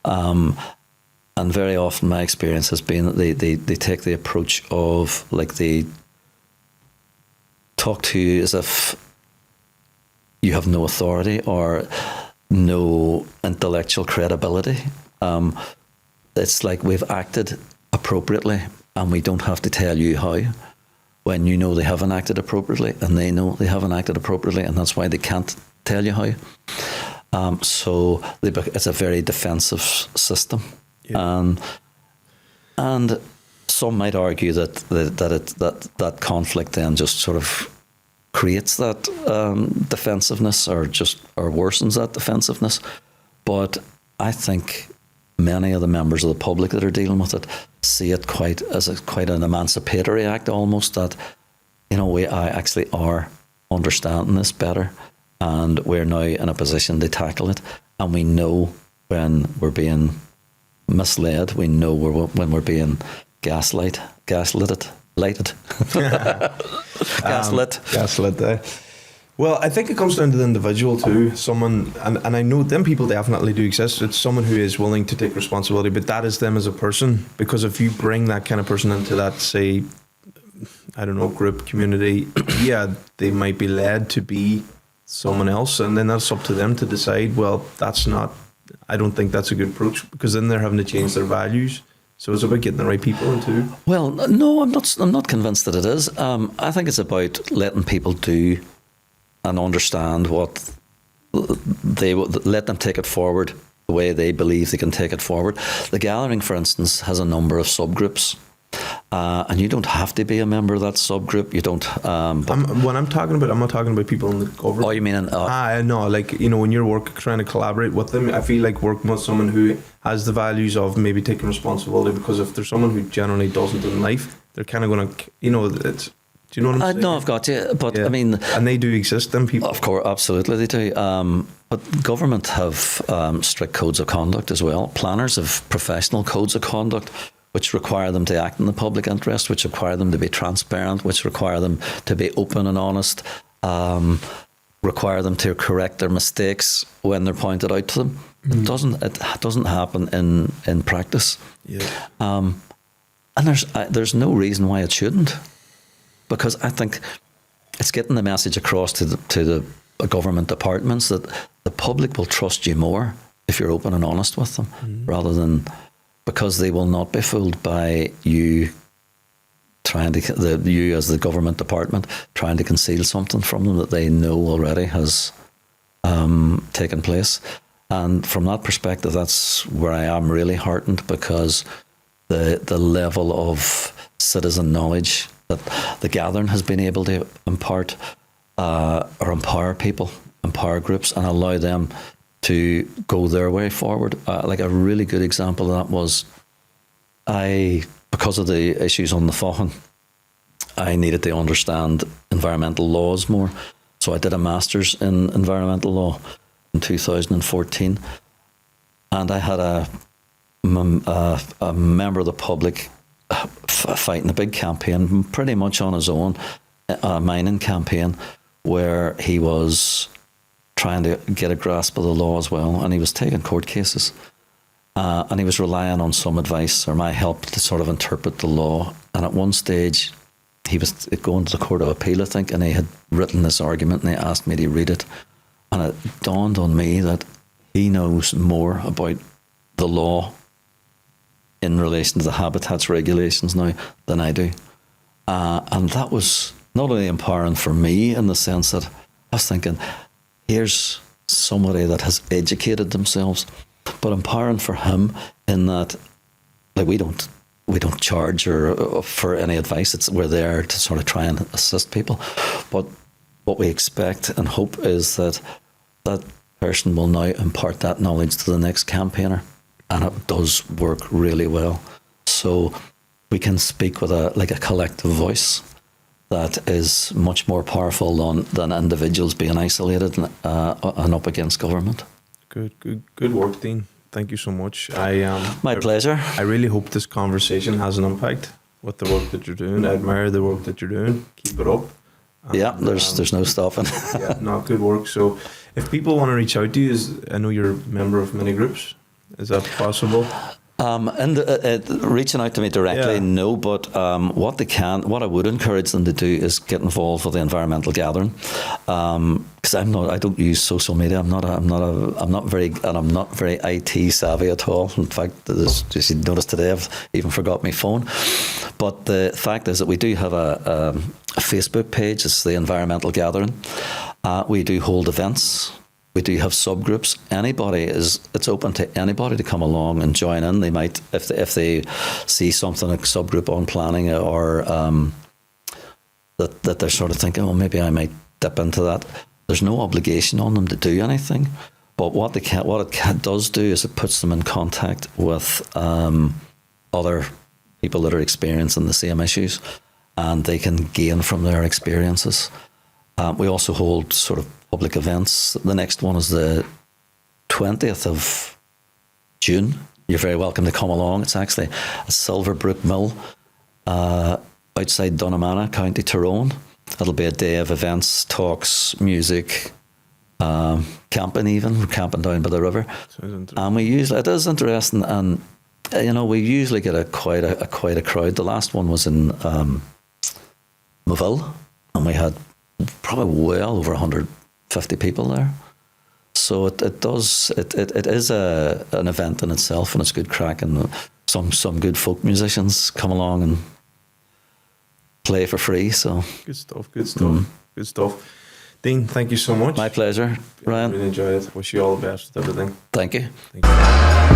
And very often my experience has been that they take the approach of, like, they talk to you as if you have no authority or no intellectual credibility. It's like we've acted appropriately and we don't have to tell you how, when you know they haven't acted appropriately and they know they haven't acted appropriately, and that's why they can't tell you how. So it's a very defensive system. Yeah. And some might argue that conflict then just sort of creates that defensiveness or worsens that defensiveness. But I think many of the members of the public that are dealing with it see it quite an emancipatory act almost, that, you know, we actually are understanding this better and we're now in a position to tackle it, and we know when we're being misled, we know when we're being gaslit. Well, I think it comes down to the individual too. Someone, and I know them people definitely do exist. It's someone who is willing to take responsibility, but that is them as a person. Because if you bring that kind of person into that, say, I don't know, group, community, yeah, they might be led to be someone else, and then that's up to them to decide, well, I don't think that's a good approach, because then they're having to change their values. So it's about getting the right people in too. Well, no, I'm not convinced that it is. I think it's about letting people do and understand what let them take it forward the way they believe they can take it forward. The gathering, for instance, has a number of subgroups. And you don't have to be a member of that subgroup. You don't. When I'm talking about, I'm not talking about people in the government. Oh, you mean? No, like, you know, when you're trying to collaborate with them, I feel like working with someone who has the values of maybe taking responsibility. Because if there's someone who generally doesn't in life, they're kind of going to, you know, it's. Do you know what I'm saying? No, I've got you. But yeah. I mean, and they do exist, them people. Of course, absolutely they do. But government have strict codes of conduct as well. Planners have professional codes of conduct, which require them to act in the public interest, which require them to be transparent, which require them to be open and honest, require them to correct their mistakes when they're pointed out to them. Mm-hmm. It doesn't happen in practice. Yeah. And there's no reason why it shouldn't, because I think it's getting the message across to the government departments that the public will trust you more if you're open and honest with them, rather than. Because they will not be fooled by you you as the government department trying to conceal something from them that they know already has taken place. And from that perspective, that's where I am really heartened, because the level of citizen knowledge that the gathering has been able to impart or empower people, empower groups, and allow them to go their way forward. Like a really good example of that was, because of the issues on the Faughan, I needed to understand environmental laws more. So I did a master's in environmental law in 2014, and I had a member of the public fighting a big campaign, pretty much on his own, a mining campaign, where he was trying to get a grasp of the law as well, and he was taking court cases, and he was relying on some advice or my help to sort of interpret the law. And at one stage, he was going to the Court of Appeal, I think, and he had written this argument, and he asked me to read it, and it dawned on me that he knows more about the law in relation to the habitats regulations now than I do, and that was not only empowering for me in the sense that I was thinking, here's somebody that has educated themselves, but empowering for him in that, like, we don't charge or for any advice. We're there to sort of try and assist people, but what we expect and hope is that that person will now impart that knowledge to the next campaigner, and it does work really well. So we can speak with a collective voice that is much more powerful than individuals being isolated and up against government. Good work, Dean. Thank you so much. My pleasure. I really hope this conversation has an impact with the work that you're doing. I admire the work that you're doing. Keep it up. Yeah, there's no stopping. Yeah, no, good work. So if people want to reach out to you, I know you're a member of many groups. Is that possible? Reaching out to me directly, no. But what I would encourage them to do is get involved with the environmental gathering, because I don't use social media. I'm not very IT savvy at all. In fact, as you noticed today, I've even forgot my phone. But the fact is that we do have a Facebook page. It's the Environmental Gathering. We do hold events. We do have subgroups. It's open to anybody to come along and join in. They might, if they see something, a subgroup on planning, or that they're sort of thinking, oh, maybe I might dip into that. There's no obligation on them to do anything. But what it does do is it puts them in contact with other people that are experiencing the same issues, and they can gain from their experiences. We also hold sort of public events. The next one is the 20th of June. You're very welcome to come along. It's actually a Silverbrook Mill outside Dunnamana, County Tyrone. It'll be a day of events, talks, music, camping even. We're camping down by the river. And it is interesting, and we usually get quite a crowd. The last one was in Mobuoy, and we had probably well over 150 people there. So it is an event in itself, and it's good crack, and some good folk musicians come along and play for free. So good stuff. Good stuff. Dean, thank you so much. My pleasure, Ryan. Really enjoyed it. Wish you all the best with everything. Thank you. Thank you.